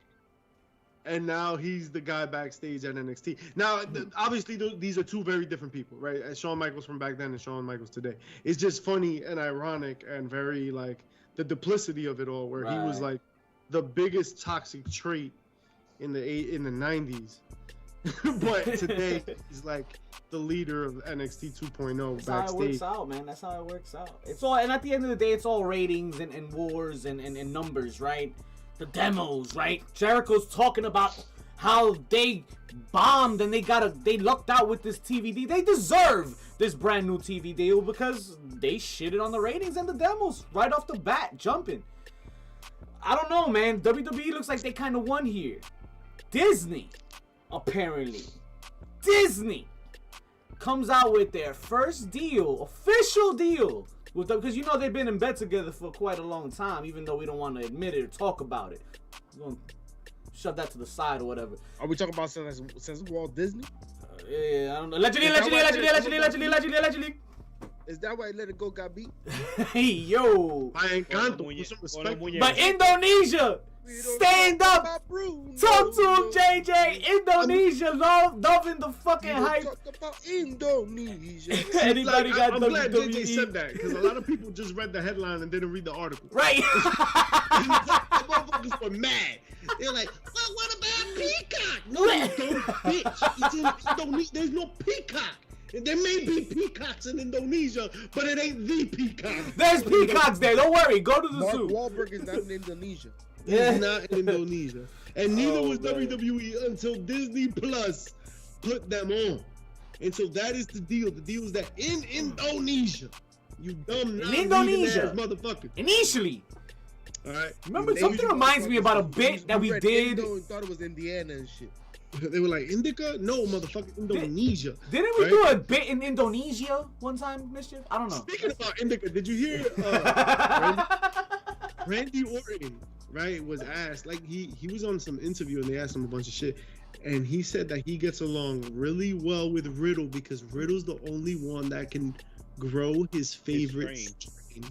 and now he's the guy backstage at NXT. Now, obviously, these are two very different people, right? Shawn Michaels from back then and Shawn Michaels today. It's just funny and ironic and very like the duplicity of it all, where he was like the biggest toxic trait in the 90s, but today he's like the leader of NXT 2.0 That's backstage. how it works out, man. That's how it works out. It's all, and at the end of the day, it's all ratings and wars and numbers, right? The demos, right? Jericho's talking about how they bombed and they lucked out with this TV deal. They deserve this brand new TV deal because they shitted on the ratings and the demos right off the bat, jumping. I don't know, man. WWE looks like they kind of won here. Disney, apparently. Disney comes out with their first deal, official deal, with them, because you know they've been in bed together for quite a long time, even though we don't want to admit it or talk about it. We're going to shove that to the side or whatever. Are we talking about since Walt Disney? Yeah, I don't know. Allegedly. Is that why Let It Go got beat? Hey, yo. I Encanto, put some respect. But Indonesia, stand up. Talk to him, JJ. Indonesia loving the fucking hype. Talk about Indonesia. Anybody got I'm glad JJ WWE? said that, because a lot of people just read the headline and didn't read the article. Right. The motherfuckers were mad. They're like, well, what about Peacock? No, you don't, bitch. It's in Indonesia. There's no Peacock. There may be peacocks in Indonesia, but it ain't the peacock. There's peacocks there. Don't worry. Go to the Mark zoo. Wahlberg is not in Indonesia. He's not in Indonesia, and neither Oh, was man. WWE until Disney Plus put them on. And so that is the deal. The deal is that in Indonesia, you dumb Indonesia. ass motherfucker. Initially, All right. remember something reminds me about a bit that we read did. Indo and thought it was Indiana and shit. They were like, Indica? No, motherfucker, Indonesia. Didn't we Right? do a bit in Indonesia one time, Mischief? I don't know. Speaking about Indica, did you hear Randy Orton, right, was asked, like he was on some interview and they asked him a bunch of shit. And he said that he gets along really well with Riddle because Riddle's the only one that can grow his favorite strain.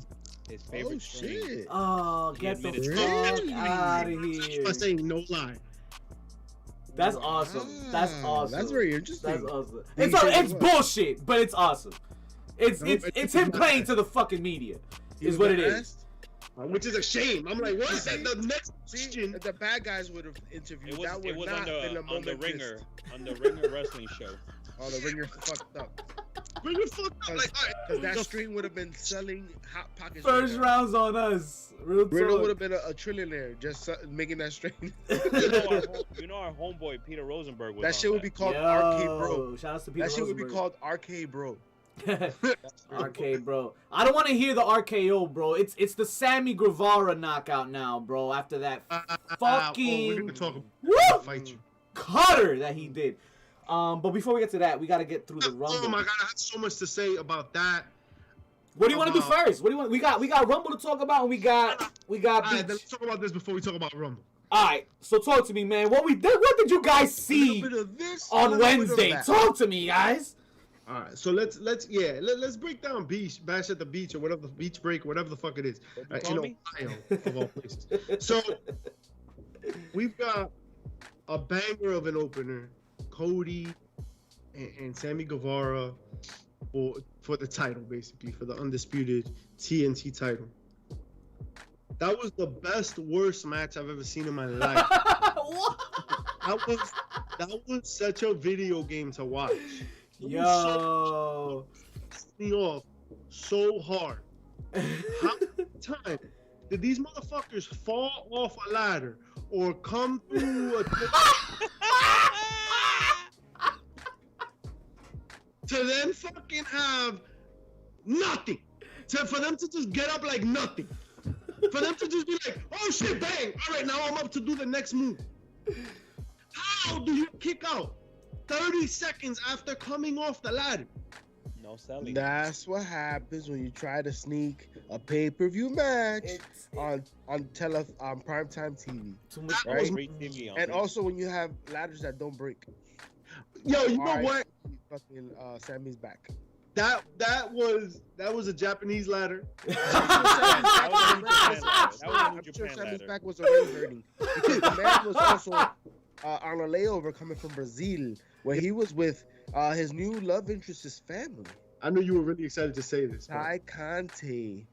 His favorite Oh strain. shit. Oh, get the admitted fuck it. out of here. I'm saying no lie. That's awesome. That's Wow, awesome. That's very interesting. That's awesome. Did It's he say it's what? bullshit, but it's awesome. It's No, it's him playing to the fucking media. Is what it is. Which is a shame. I'm like, what? The next See, question. if the bad guys would have interviewed, that would not been a on moment. the this. Ringer, on the Ringer wrestling show. Oh, the Ringer fucked up. Bring the fuck up. Like, all Because right, that stream would have been selling hot pockets. First right now. round's on us. Real Riddle would talk. have been a trillionaire just making that stream. You know our homeboy Peter Rosenberg was That on shit would be called Arcade Bro. Yo, shout out to Peter That shit would be Rosenberg. called Arcade Bro. Arcade, bro. I don't want to hear the RKO, bro. It's the Sammy Guevara knockout now, bro. After that we're fucking gonna talk woo about fight you. cutter that he did. But before we get to that, we gotta get through the Rumble. Oh my god, I have so much to say about that. What do you want to do first? What do you want? We got Rumble to talk about, and we got All right, then Beach. let's talk about this before we talk about Rumble. All right, so talk to me, man. What did you guys see A little bit of this, a on little bit of Wednesday? that. Talk to me, guys. All right, so let's break down Bash at the Beach or whatever, beach break, whatever the fuck it is, call in me? Ohio of all places. So we've got a banger of an opener, Cody and Sammy Guevara for the title, basically for the undisputed TNT title. That was the best, worst match I've ever seen in my life. That was such a video game to watch. It was Yo. me off so hard. How many times did these motherfuckers fall off a ladder or come through a to then fucking have nothing? For them to just get up like nothing. For them to just be like, oh shit, bang! All right, now I'm up to do the next move. How do you kick out 30 seconds after coming off the ladder? No selling. That's what happens when you try to sneak a pay-per-view match on primetime TV. Too much. Right? Free TV on And free. also when you have ladders that don't break. Yo, you know Alright, what? Fucking Sammy's back. That was a Japanese ladder. That was a New Japan ladder. That was a New I'm sure Japan Sammy's ladder. back was already hurting because the man was also on a layover coming from Brazil, where he was with his new love interest's family, I knew you were really excited to say this. bro. Tai Conte.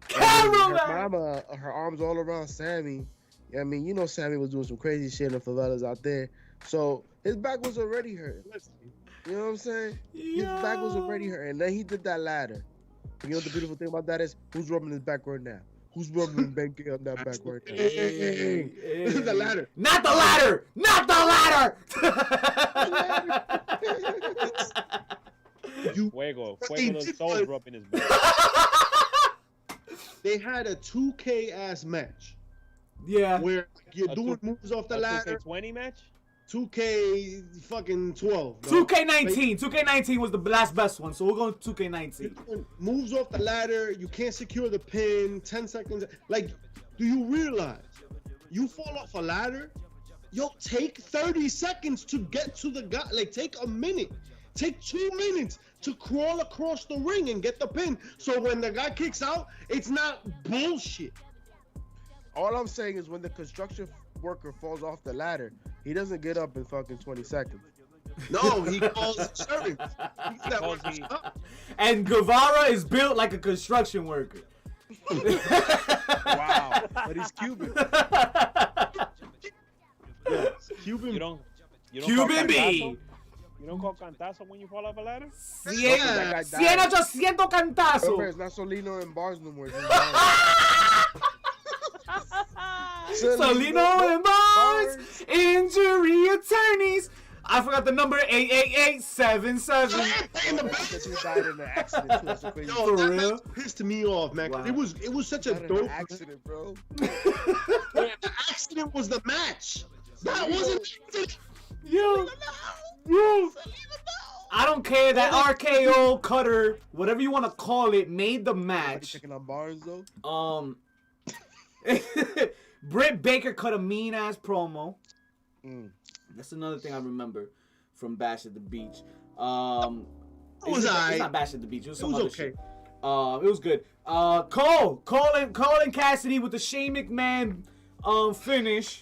Camera Her man. mama, her arms all around Sammy. I mean, you know, Sammy was doing some crazy shit in the favelas out there, so his back was already hurt. You know what I'm saying? His back was already hurt, and then he did that ladder. And you know what the beautiful thing about that is? Who's rubbing his back right now? Who's rubbing Becky on that back right now? Hey, this is the ladder. Not the ladder! Not the ladder! Fuego Fucking the did soul what? rubbing his back. They had a 2K ass match Yeah. where you're A doing two- moves off the A ladder. 2K20 match? 2K fucking 12. bro. 2K19. 2K19 was the last best one, so we're going 2K19. Moves off the ladder. You can't secure the pin. 10 seconds. Like, do you realize you fall off a ladder? Yo, take 30 seconds to get to the guy. Like, take a minute. Take 2 minutes to crawl across the ring and get the pin. So when the guy kicks out, it's not bullshit. All I'm saying is when the construction worker falls off the ladder, he doesn't get up in fucking 20 seconds. No, he calls insurance. Because he- And Guevara is built like a construction worker. Wow. But he's Cuban. Yes, Cuban. You don't Cuban call B. Casasso? You don't call cantazo when you fall off a ladder? Cien, 800 cantazo. Remember, it's not Solino in bars no more. Solino and Barnes, injury attorneys. I forgot the number 888-77. That you died in an accident too. That's so crazy. Yo, For that real? match pissed me off, man. Wow. It was such a Died in dope an accident, bro. The accident was the match. That wasn't. Yo. I don't care that RKO cutter, whatever you want to call it, made the match. Checking on Barnes though. Britt Baker cut a mean ass promo. Mm. That's another thing I remember from Bash at the Beach. It was It's not Bash at the Beach. It was some other okay. shit. It was good. Cole and Cassidy with the Shane McMahon finish.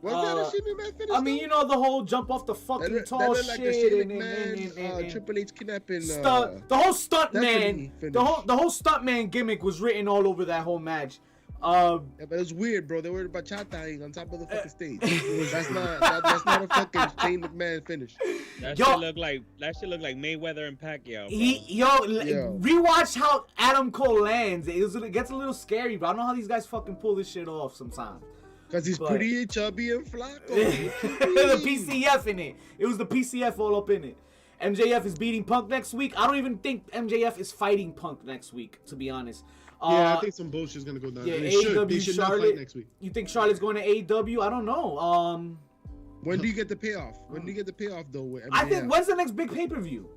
Was that a Shane McMahon finish? I mean, you know the whole jump off the fucking tall like the shit Shane and McMahon, Triple H kidnapping. the whole stunt man, finish. the whole stunt man gimmick was written all over that whole match. Yeah, but it was weird, bro. They were bachataing on top of the fucking stage. That's not a fucking Shane McMahon finish. That Yo. shit look like Mayweather and Pacquiao. Bro. Rewatch how Adam Cole lands. It gets a little scary, but I don't know how these guys fucking pull this shit off sometimes. Cause he's But- pretty chubby and flaco. The PCF in it. It was the PCF all up in it. MJF is beating Punk next week. I don't even think MJF is fighting Punk next week, to be honest. Yeah, I think some bullshit's gonna go down. Yeah, They AEW should not Charlotte. fight next week. You think Charlotte's going to AEW? I don't know. When do you get the payoff? When do you get the payoff though? With I think MJF? when's the next big pay-per-view?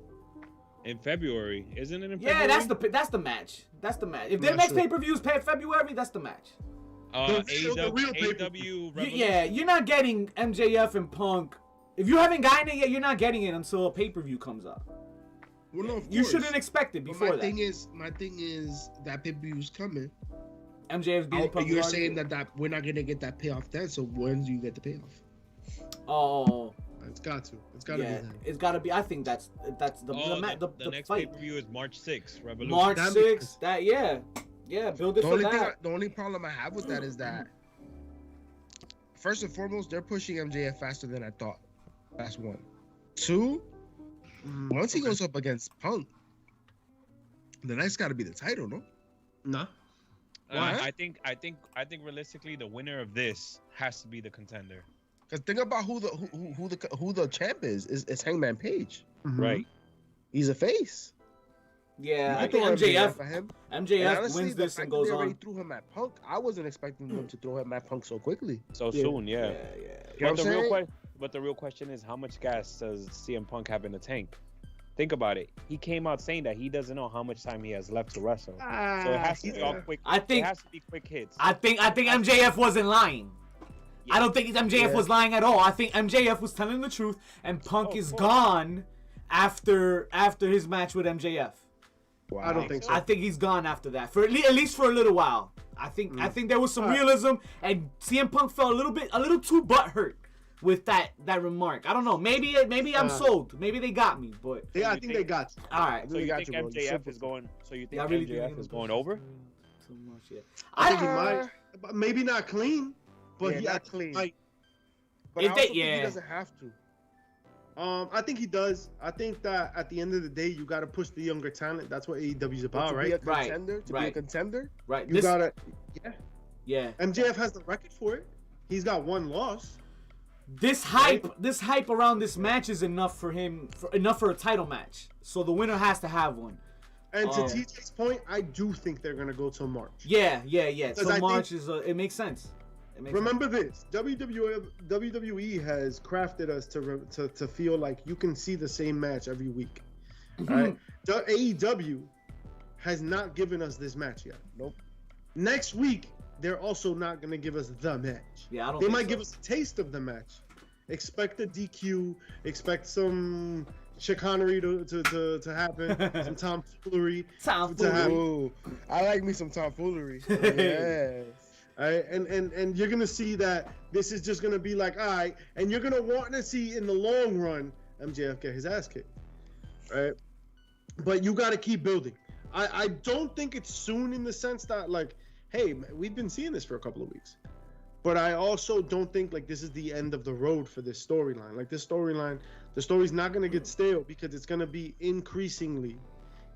In February, isn't it? In Yeah, February? that's the match. That's the match. If their Not next sure. pay-per-view is February, that's the match. The real AEW Revolution. Yeah, you're not getting MJF and Punk. If you haven't gotten it yet, you're not getting it until a pay-per-view comes up. Well, no, of You course. shouldn't expect it But before my that. thing is that pay-per-view's coming. MJF's beating Punk. You're Hard. saying that we're not gonna get that payoff then. So when do you get the payoff? Oh, It's got to. It's got to yeah, be that. it's gotta be. I think that's the The next fight. pay-per-view is March 6th. Revolution. March That makes 6th. That build it The for only that. the only problem I have with that is that first and foremost, they're pushing MJF faster than I thought. That's one. Two, once he goes up against Punk, the next got to be the title, no? Nah. Why? I think realistically, the winner of this has to be the contender. Because think about who the champ is. It's Hangman Page. Right. He's a face. Yeah, I You think throw MJF at him. And MJF honestly, wins the this fact and that goes they already on. threw him at Punk. I wasn't expecting them to throw him at Punk so quickly. So Yeah. soon, yeah. Yeah. You know But what I'm saying? the real question is, how much gas does CM Punk have in the tank? Think about it. He came out saying that he doesn't know how much time he has left to wrestle. So it has to be all quick. I think- it has to be quick hits. I think MJF wasn't lying. I don't think MJF was lying at all. I think MJF was telling the truth, and Punk is gone after his match with MJF. Wow. I don't think so. I think he's gone after that for at least for a little while. I think there was some realism, and CM Punk felt a little too butthurt with that remark. I don't know. Maybe I'm sold. Maybe they got me, but Yeah, I think they got you. all right. So really you got think you, bro. MJF is going? So you think Yeah, I really MJF think is going over? Too much, yeah. I think he might. But maybe not clean. But Yeah, he not clean. might. But If I they- also think yeah. he doesn't have to. I think he does. I think that at the end of the day, you got to push the younger talent. That's what AEW's But about, to right? be a contender, to be a right. contender, Right. You This, gotta. Yeah. yeah. MJF has the record for it. He's got one loss. This hype around this match is enough for him, enough for a title match. So the winner has to have one. And to TJ's point, I do think they're gonna go till March. Yeah. Because So I March is it makes sense. It makes Remember this: WWE has crafted us to feel like you can see the same match every week. All right, AEW has not given us this match yet. Nope. Next week, they're also not going to give us the match. Yeah, I don't They think might so. give us a taste of the match. Expect a DQ. Expect some chicanery to happen. Some tomfoolery. to happen. Ooh, I like me some tomfoolery. Yes. All right, and you're gonna see that this is just gonna be like, all right, and you're gonna want to see in the long run MJF get his ass kicked, right? But you got to keep building. I don't think it's soon in the sense that like, hey, we've been seeing this for a couple of weeks, but I also don't think like this is the end of the road for this storyline. Like this storyline The story's not gonna get stale because it's gonna be increasingly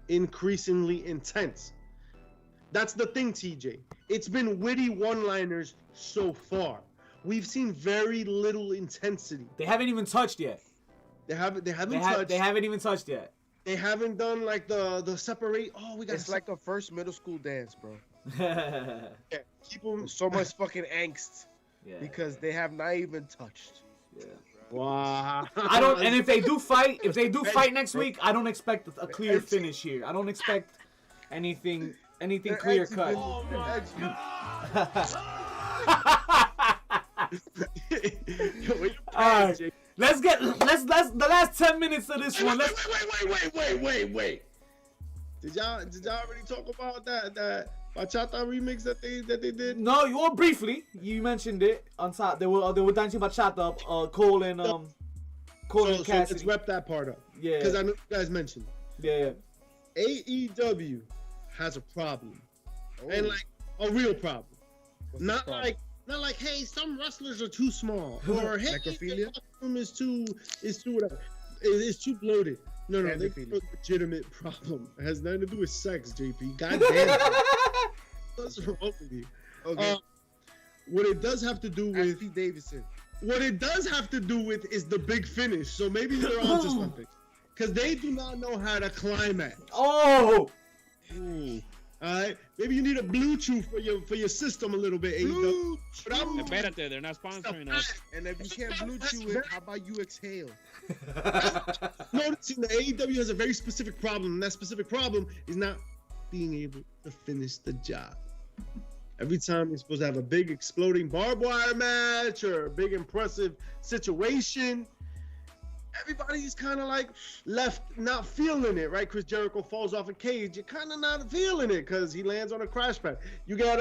intense. That's the thing, TJ. It's been witty one-liners so far. We've seen very little intensity. They haven't even touched yet. They haven't They touched. haven't even touched yet. They haven't done like the separate. Oh, we got. It's like a first middle school dance, bro. Yeah. Keep them. So much fucking angst because they have not even touched. Yeah. Wow. I don't. And if they do fight next week, I don't expect a clear finish here. I don't expect anything clear cut. Oh Alright, let's the last 10 minutes of this one. Wait. Did y'all already talk about that bachata remix that they did? No, you all briefly. You mentioned it on top. They were dancing bachata. Cole and So Cassidy. let's rep that part up. Yeah. Because I know you guys mentioned it. Yeah. AEW has a problem, and like a real problem. Not like hey, some wrestlers are too small, or hey, the costume is too whatever. It's too bloated. No, they have a legitimate problem. It has nothing to do with sex, JP. God damn it. What's wrong with you? Okay. What it does have to do with Pete Davidson. What it does have to do with is the big finish. So maybe they're onto something, because they do not know how to climax. Oh. Ooh. All right, maybe you need a Bluetooth for your system a little bit. AEW. Espérate, they're not sponsoring us. And if you can't Bluetooth it, how about you exhale? Noticing that AEW has a very specific problem, and that specific problem is not being able to finish the job. Every time you're supposed to have a big exploding barbed wire match or a big impressive situation, everybody's kind of like left not feeling it, right? Chris Jericho falls off a cage. You're kind of not feeling it because he lands on a crash pad. You got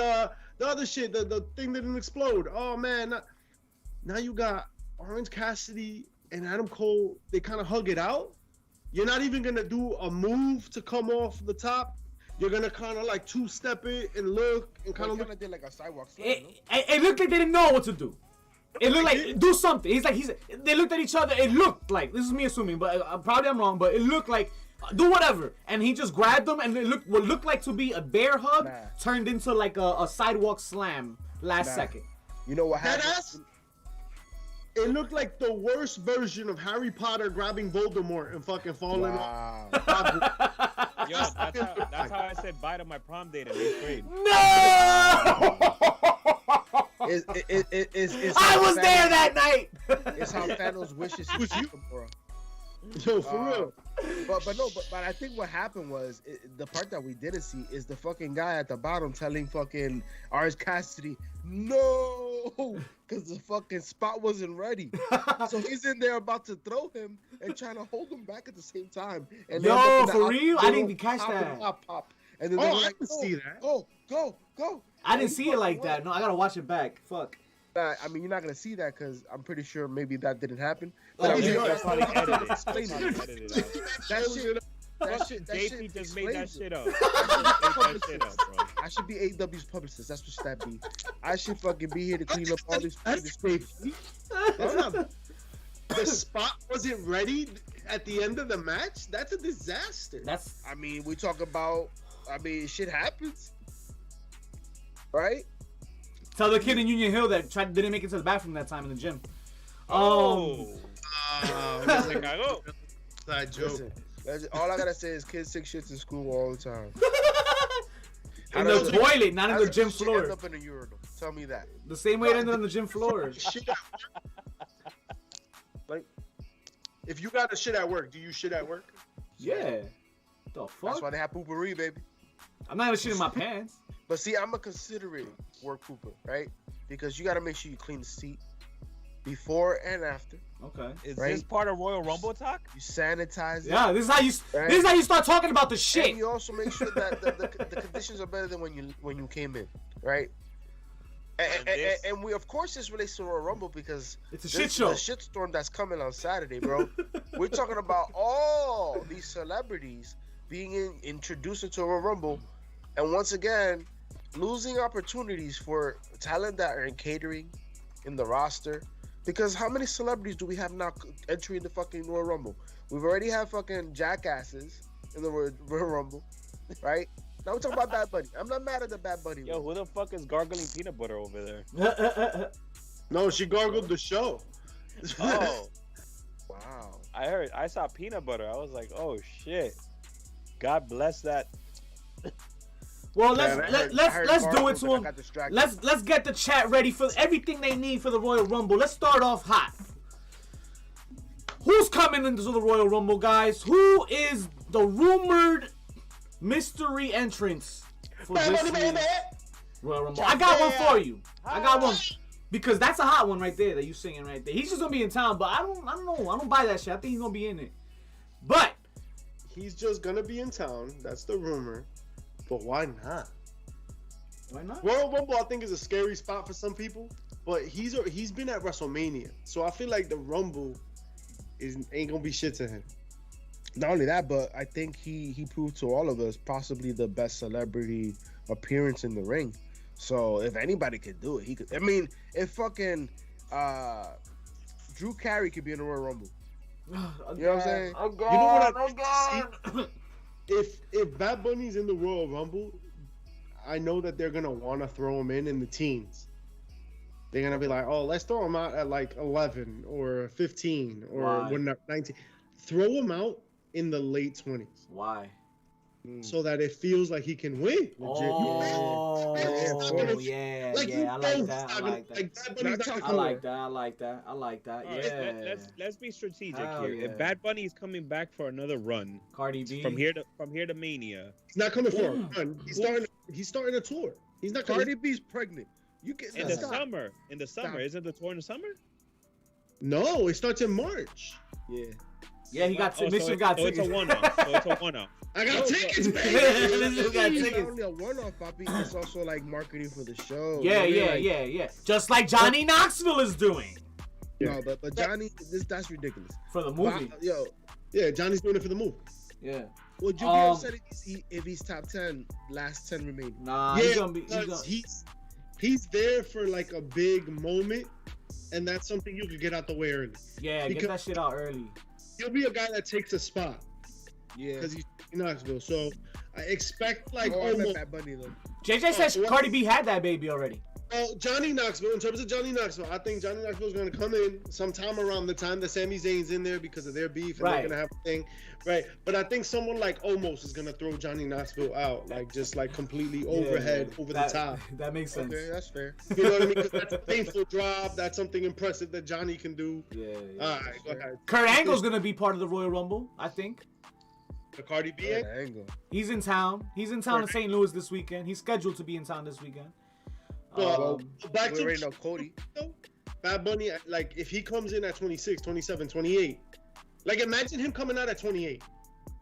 the other shit, the thing that didn't explode. Oh man, now you got Orange Cassidy and Adam Cole. They kind of hug it out. You're not even gonna do a move to come off the top. You're gonna kind of like two-step it and look and kind of look. Did like a sidewalk slam, It looked like they didn't know what to do. It looked like do something. They looked at each other. It looked like, this is me assuming, but probably I'm wrong. But it looked like do whatever, and he just grabbed them, and what looked like to be a bear hug turned into like a sidewalk slam last second. You know what happened? It looked like the worst version of Harry Potter grabbing Voldemort and fucking falling off. Yo, that's how I said bye to my prom date in 8th grade. No! I was there that night. It's how Thanos wishes he was you, bro. Yo, for real. But I think what happened was the part that we didn't see is the fucking guy at the bottom telling fucking Orange Cassidy no, because the fucking spot wasn't ready. So he's in there about to throw him and trying to hold him back at the same time. And yo, for real? I didn't catch that. Pop. And then I didn't see that. Go. I didn't see it like that. No, I gotta watch it back. Fuck. I mean, you're not gonna see that because I'm pretty sure maybe that didn't happen. But That shit. JP just made that shit up. I should be AEW's publicist. That's what that be. I should fucking be here to clean up all this. The spot wasn't ready at the end of the match. That's a disaster. I mean, we talk about. I mean, shit happens, right? Tell the kid in Union Hill that didn't make it to the bathroom that time in the gym. That joke. Listen, all I gotta say is kids take shits in school all the time. In the toilet, not in the gym floor. End up in a urinal. Tell me that. The same way it ended on the gym floor. Like, if you got a shit at work, do you shit at work? Yeah. The fuck? That's why they have poopery, baby. I'm not gonna shit in my pants. But see, I'm a considerate work pooper, right? Because you gotta make sure you clean the seat before and after. Okay. Is this part of Royal Rumble talk? You sanitize it. Yeah, this is how you. Right? This is how you start talking about the shit. And you also make sure that the conditions are better than when you came in, right? And we, of course, this relates to Royal Rumble because it's a shit show. The shitstorm that's coming on Saturday, bro. We're talking about all these celebrities being introduced into Royal Rumble, and once again, losing opportunities for talent that are in catering, in the roster. Because how many celebrities do we have now entering the fucking Royal Rumble? We've already had fucking jackasses in the Royal Rumble, right? Now we're talking about Bad Bunny. I'm not mad at the Bad Bunny. Yo, who the fuck is gargling peanut butter over there? No, she gargled the show. Oh, Wow. I saw peanut butter. I was like, oh shit. God bless that. Well, Man, let's do it to I him. got distracted. Let's get the chat ready for everything they need for the Royal Rumble. Let's start off hot. Who's coming into the Royal Rumble, guys? Who is the rumored mystery entrance for this year's Royal Rumble? I got one for you. I got one because that's a hot one right there that you singing right there. He's just gonna be in town, but I don't know. I don't buy that shit. I think he's gonna be in it. But He's just gonna be in town. That's the rumor. But why not? why not? Royal Rumble, I think, is a scary spot for some people. But he's been at WrestleMania, so I feel like the Rumble ain't gonna be shit to him. Not only that, but I think he proved to all of us possibly the best celebrity appearance in the ring. So if anybody could do it, he could. I mean, if fucking Drew Carey could be in the Royal Rumble. You know what I'm saying? You know what I see? If Bad Bunny's in the Royal Rumble, I know that they're gonna want to throw him in the teens. They're gonna be like, oh, let's throw him out at like 11 or 15 or Why? when they're 19. Throw him out in the late 20s Why? so that it feels like he can win. Oh, yeah, Like, yeah. I like that. I like that. Like, Bad Bunny's not I gonna- like that. I like that. I like that. All right, Yeah. let's be strategic Hell here. yeah. If Bad Bunny is coming back for another run Cardi B. from here to Mania, He's not coming for a run. He's starting a tour. He's not Cardi coming. B's pregnant. You can in the stop. summer, Stop. isn't the tour in the summer? No, it starts in March. Yeah. Yeah, he got Oh, Mission got so it's a tickets. one-off. So it's a one-off. I got tickets, This baby. nigga got It's tickets. not only a one-off, Papi. It's also like marketing for the show. Yeah, You know yeah, what I mean? yeah, yeah. Just like Johnny Knoxville is doing No, but Johnny, that's ridiculous. for the movie. But, yo, Yeah, Johnny's doing it for the movie. Yeah. would you be upset if he's top 10, last 10 remaining? Nah, Yeah, he's gonna be. because he's there for like a big moment, and that's something you could get out the way early. Yeah, get because- that shit out early. He'll be a guy that takes a spot Yeah. because he's in Knoxville. So I expect like I meant almost. Bad Bunny though. JJ says well- Cardi B had that baby already. Well, Johnny Knoxville. In terms of Johnny Knoxville, I think Johnny Knoxville is going to come in sometime around the time that Sami Zayn's in there because of their beef, and Right. they're going to have a thing, right? But I think someone like Omos is going to throw Johnny Knoxville out, like just like completely overhead, over that, the top. That makes sense. Okay, that's fair. You know what I mean? 'Cause that's a painful drop. That's something impressive that Johnny can do. Yeah. All right, go ahead. Kurt Angle's gonna be part of the Royal Rumble, I think. The Cardi B. Yeah, angle. He's in town. He's in town in St. Louis this weekend. He's scheduled to be in town this weekend. Well, back We to already know Cody. Bad Bunny, like if he comes in at 26, 27, 28, like imagine him coming out at 28,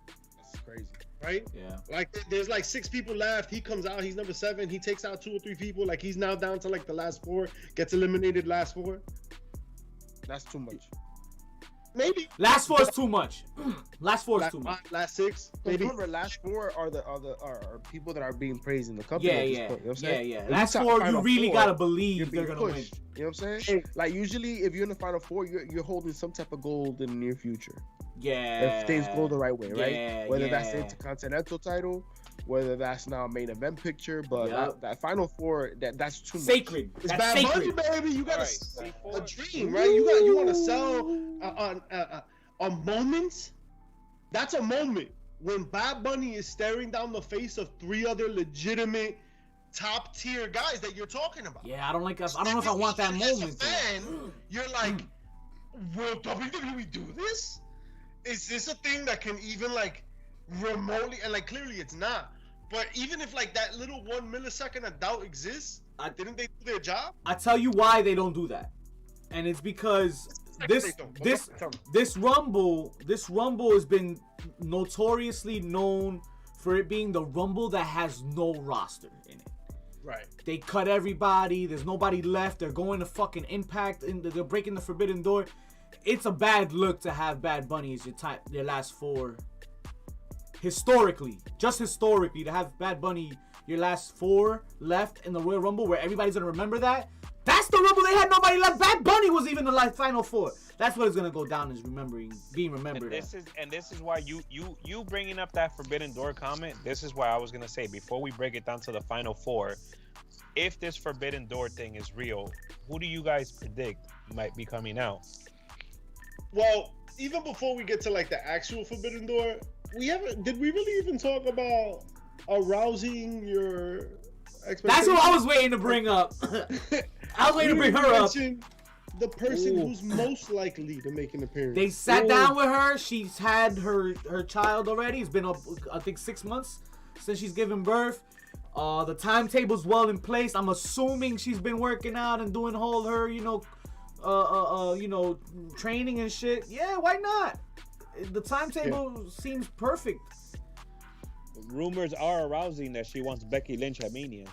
That's crazy. right? Yeah. Like there's like 6 people left. He comes out, he's number 7. He takes out 2 or 3 people. Like he's now down to like the last 4, gets eliminated last 4. That's too much. Maybe Last four is too much. Last four is too much. last 6, Maybe. maybe. Remember, last 4 are people that are being praised in the company. Yeah, at this yeah, point, you know what I'm yeah, saying? yeah. If Last you top 4, you Final really 4, gotta you're believe they're being gonna win. pushed. You know what I'm saying? Like usually, if you're in the final 4, you're holding some type of gold in the near future. Yeah. If things go the right way, right? Yeah, Whether that's the yeah. Intercontinental title, whether that's now a main event picture, but Yep. that final 4, that's too much. Sacred. It's That's Bad sacred. Bunny, baby. You got All right, a dream, right? You want to sell a moment. That's a moment when Bad Bunny is staring down the face of 3 other legitimate top tier guys that you're talking about. Yeah, I don't like. I don't know if I want that As a moment. though. fan, you're like, will WWE do this? Is this a thing that can even like remotely, and like clearly it's not, but even if like that little 1 millisecond of doubt exists, didn't they do their job? I tell you why they don't do that, and it's because this rumble has been notoriously known for it being the rumble that has no roster in it. Right. They cut everybody. There's nobody left. They're going to fucking Impact, and they're breaking the forbidden door. It's a bad look to have Bad Bunny as your last 4. Historically, just historically, to have Bad Bunny your last 4 left in the Royal Rumble, where everybody's gonna remember that. That's the rumble they had nobody left. Bad Bunny was even in the Final Four. That's what it's gonna go down is being remembered. And this is why you bringing up that Forbidden Door comment. This is why I was gonna say before we break it down to the Final Four, if this Forbidden Door thing is real, who do you guys predict might be coming out? Well, even before we get to like the actual Forbidden Door, did we really even talk about arousing your expectations? That's what I was waiting to bring up. I was waiting to bring her up. The person who's most likely to make an appearance. They sat down with her. She's had her child already. It's been, I think, 6 months since she's given birth. The timetable's well in place. I'm assuming she's been working out and doing all her, training and shit. Yeah, why not? The timetable seems perfect. Rumors are arousing that she wants Becky Lynch at Mania.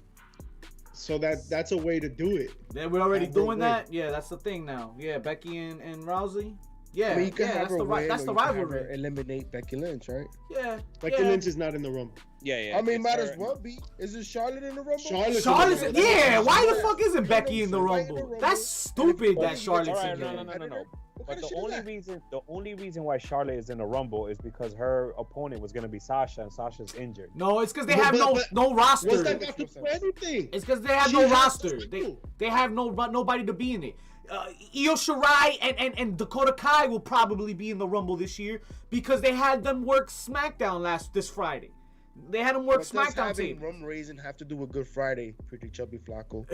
So that's a way to do it. Yeah, we're already doing that. Yeah, that's the thing now. Yeah, Becky and Rousey. Yeah, I mean, you can have that's her the win, that's or the you can have rivalry. her eliminate Becky Lynch, right? Yeah, Becky Lynch is not in the Rumble. Yeah. I mean, might as well be. Is it Charlotte in the Rumble? Charlotte's yeah. Why the fuck isn't Becky in the Rumble? That's stupid that Charlotte's in there. No. But the only reason why Charlotte is in the Rumble is because her opponent was gonna be Sasha, and Sasha's injured. No, it's because they have no roster. What's that got to do anything? It's because they have no roster. They have nobody to be in it. Io Shirai and Dakota Kai will probably be in the Rumble this year because they had them work SmackDown this Friday. They had them work SmackDown team. Rum raising have to do with Good Friday, pretty chubby Flacco.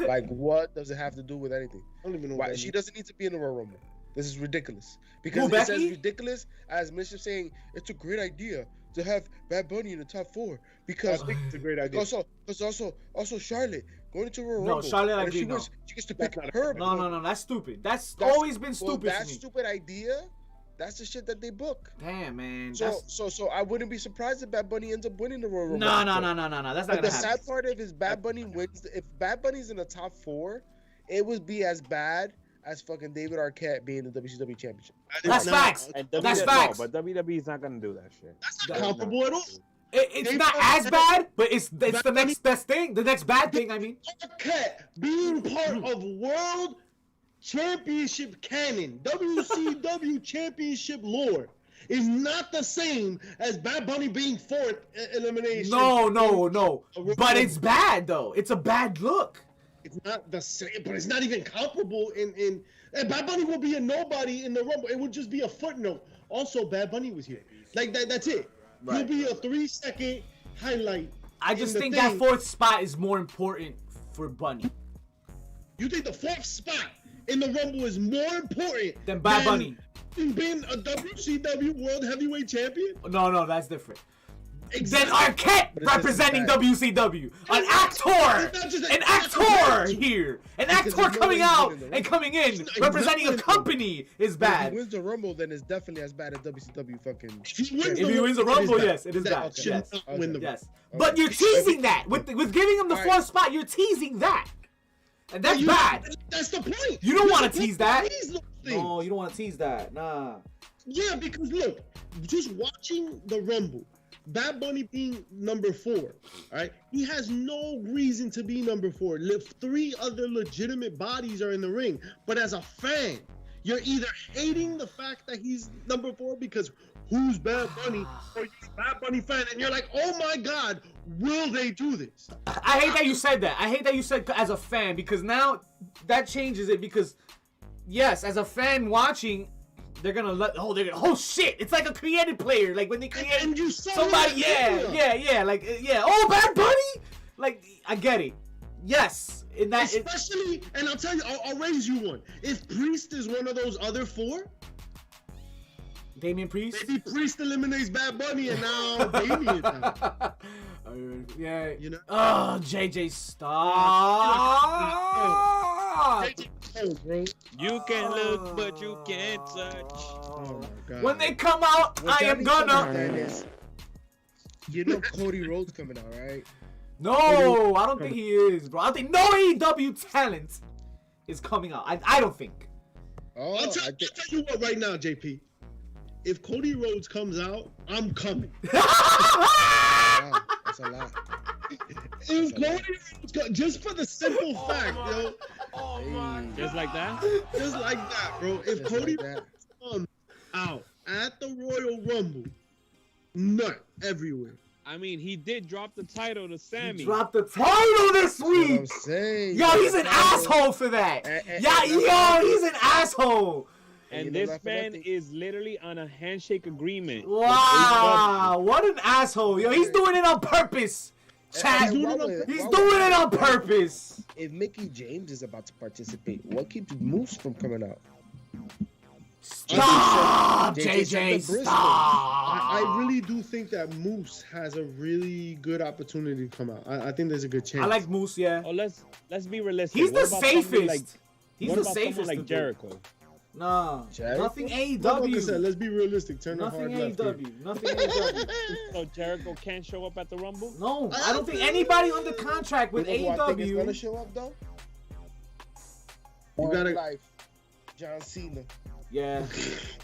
Like, what does it have to do with anything? I don't even know why she doesn't need to be in the Royal Rumble. This is ridiculous. Because it's as ridiculous as Mischief saying it's a great idea to have Bad Bunny in the top 4 because I think it's a great idea. Also Charlotte going into Royal Rumble. No, Charlotte, she gets to pick her. No, that's stupid. That's always been stupid. That stupid idea. That's the shit that they book. Damn, man. So I wouldn't be surprised if Bad Bunny ends up winning the Royal Rumble. No. That's not gonna happen. The sad part is Bad Bunny wins. If Bad Bunny's in the top 4, it would be as bad as fucking David Arquette being the WCW championship. That's facts. That's facts. But WWE's not gonna do that shit. That's not comparable at all. It's not as bad, but it's the next best thing. The next bad thing, I mean. Arquette being part of World Championship canon, WCW Championship lore, is not the same as Bad Bunny being 4th elimination. No. But it's bad though. It's a bad look. It's not the same, but it's not even comparable and Bad Bunny will be a nobody in the Rumble. It would just be a footnote. Also, Bad Bunny was here. Like that's it. Right. He'll be a 3-second highlight. I just think that 4th spot is more important for Bunny. You think the 4th spot in the Rumble is more important than Bad Bunny being a WCW World Heavyweight Champion? No, that's different. Exactly. Then Arquette representing WCW, an actor here, an actor coming out and coming in representing a company is bad. If he wins the Rumble, then it's definitely as bad as WCW fucking. If he wins the Rumble, yes, it is bad. Yes. But you're teasing that with giving him the 4th spot. You're teasing that, and that's bad. That's the point. You don't want to tease that. No, you don't want to tease that. Nah. Yeah, because look, just watching the Rumble. Bad Bunny being number 4, all right? He has no reason to be number 4. 3 other legitimate bodies are in the ring. But as a fan, you're either hating the fact that he's number 4 because who's Bad Bunny, or you're a Bad Bunny fan, and you're like, oh my God, will they do this? I hate that you said that. I hate that you said as a fan because now that changes it because, yes, as a fan watching, they're gonna oh shit, it's like a created player, like when they create somebody, oh, Bad Bunny, like, I get it, yes, in that, especially, and I'll tell you, I'll raise you one, if Priest is one of those other 4, Damian Priest, maybe Priest eliminates Bad Bunny and now Damian yeah, you know, JJ, stop. You can look, but you can't touch. Oh my God. When they come out, I am gonna. You know Cody Rhodes coming out, right? No, I don't think he is, bro. I think no AEW talent is coming out. I don't think. Oh, I'll tell you what right now, JP. If Cody Rhodes comes out, I'm coming. Wow, that's a lot. If Cody Rhodes just for the simple fact, yo. Just like that? Just like that, bro. If Just Cody like that. comes out at the Royal Rumble, nut everywhere. I mean, he did drop the title to Sammy. He dropped the title this That's what I'm week. saying. Yo, he's an asshole for that. He's an asshole. And you know this that for man nothing. is literally on a handshake agreement. Wow, what an asshole. Yo, he's doing it on purpose. Chat, he's doing it on purpose. If Mickey James is about to participate, what keeps Moose from coming out? Stop, JJ said JJ, the Briscoes. stop. I really do think that Moose has a really good opportunity to come out. I think there's a good chance. I like Moose, yeah. Oh, let's be realistic. He's the What about somebody safest. He's what the about someone safest. like to do. Jericho? No, Jericho? nothing Like I said, AEW. let's be realistic. Turn the Nothing hard left here. AEW. Nothing AEW. So Jericho can't show up at the Rumble? No, I don't think anybody under contract with You know who I think is gonna AEW. show up though? You gotta- Life. John Cena. Yeah.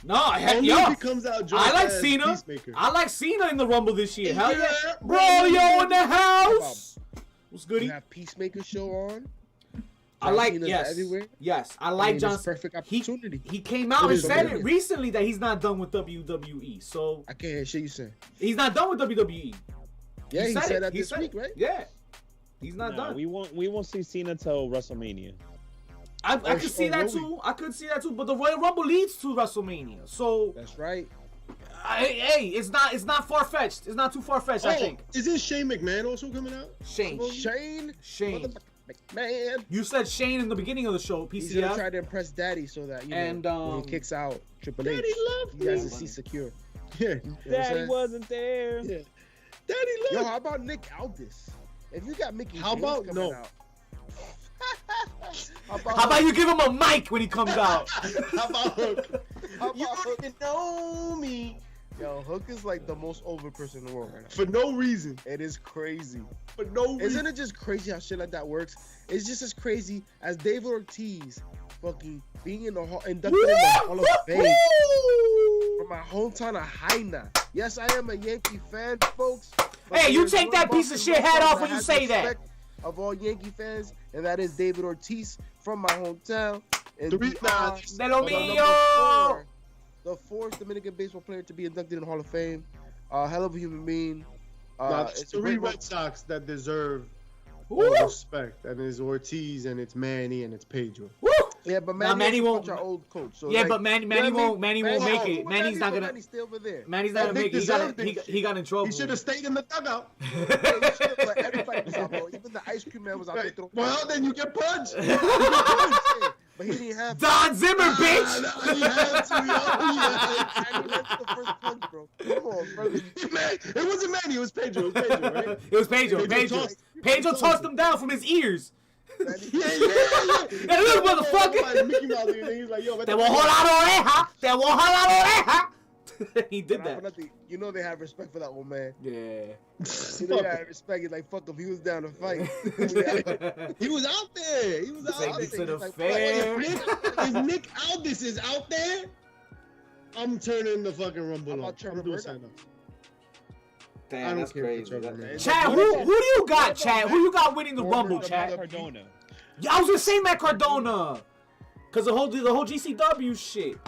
No, heck, Only yo. if he comes out dressed I like as Cena. Peacemaker. I like Cena in the Rumble this year. Hell yeah. Yeah, Bro, yo, in the house. What's You goody? have Peacemaker show on. I John like, Cena's yes. everywhere. Yes, I I like mean, John it's perfect opportunity. He came out It and is said it brilliant. recently that he's not done with WWE. So I can't hear shit you say. he's not done with WWE. Yeah, he said it. that He this said week, it. right? Yeah. He's not Nah, done. we won't see Cena till WrestleMania. I could see that will we? too. I could see that too. But the Royal Rumble leads to WrestleMania. So That's right. hey, it's not far fetched. It's not too far fetched. I think. Isn't Shane McMahon also coming out? Shane. Shane. Shane. Man. You said Shane in the beginning of the show. He's gonna PCF. try to impress Daddy so that you And, know when he kicks out Triple H, Daddy loved he has me. a seat secure. Yeah. You know what I'm Daddy saying? wasn't there. Yeah. Daddy Yo, loved how about Nick Aldis? If you got Mickey How James about coming no? out. How about you give him a mic when he comes out? How about Hook? How about You Hook? don't know me. Yo, Hook is like the most over person in the world right now. For no reason. It is crazy. For no reason. Isn't it just crazy how shit like that works? It's just as crazy as David Ortiz fucking being in the inducted in the Hall of Fame from my hometown of Haina. Yes, I am a Yankee fan, folks. but Hey, you there's take one that piece of Boston shit Red hat Sox off when you has say that. respect of all Yankee fans, and that is David Ortiz from my hometown. And The we reason are De lo the mío. the fourth Dominican baseball player to be inducted in the Hall of Fame. Hell of a human being. Nah, It's it's a three great Red Sox that deserve Woo! all respect, and it's Ortiz, and it's Manny, and it's Pedro. Woo! Yeah, but Nah, Manny Manny won't. won't- Our old coach. So Yeah, like, but Manny you know what I won't. mean? Manny won't make it. but Manny's not gonna. Manny's still over there. Manny's not gonna Nick make it. deserved it. He got in trouble. He should have stayed in the dugout. But everybody was out, bro. Even the ice cream man was out there throwing. Well, then you get punched. But he didn't have. Don Zimmer, bitch. He had to, yo. And he went for the first punch, bro. Come on, bro. Man, it wasn't Manny, it was Pedro. It was Pedro, right? It was Pedro. Pedro tossed him down from his ears. Yeah. Hey, look, motherfucker. Like Mickey Mouse, and he's like, yo, Te voy a jalar oreja. Te voy a jalar oreja. He did But not for that. nothing, you know they have respect for that old man. Yeah. You know they have respect. He's like, fuck him. He was down to fight. He was out there. He was Take out me there. to the like, fair. If Nick Aldis is out there, I'm turning the fucking Rumble How about off. Trevor I'm doing Murdoch? something else. I Damn, don't that's care for crazy. Trevor Murdoch. Chad, who do you got, Chad? Who you got winning the Former Rumble, WWE Chad? Cardona. Yeah, I was gonna say Matt Cardona. Cause the whole GCW shit.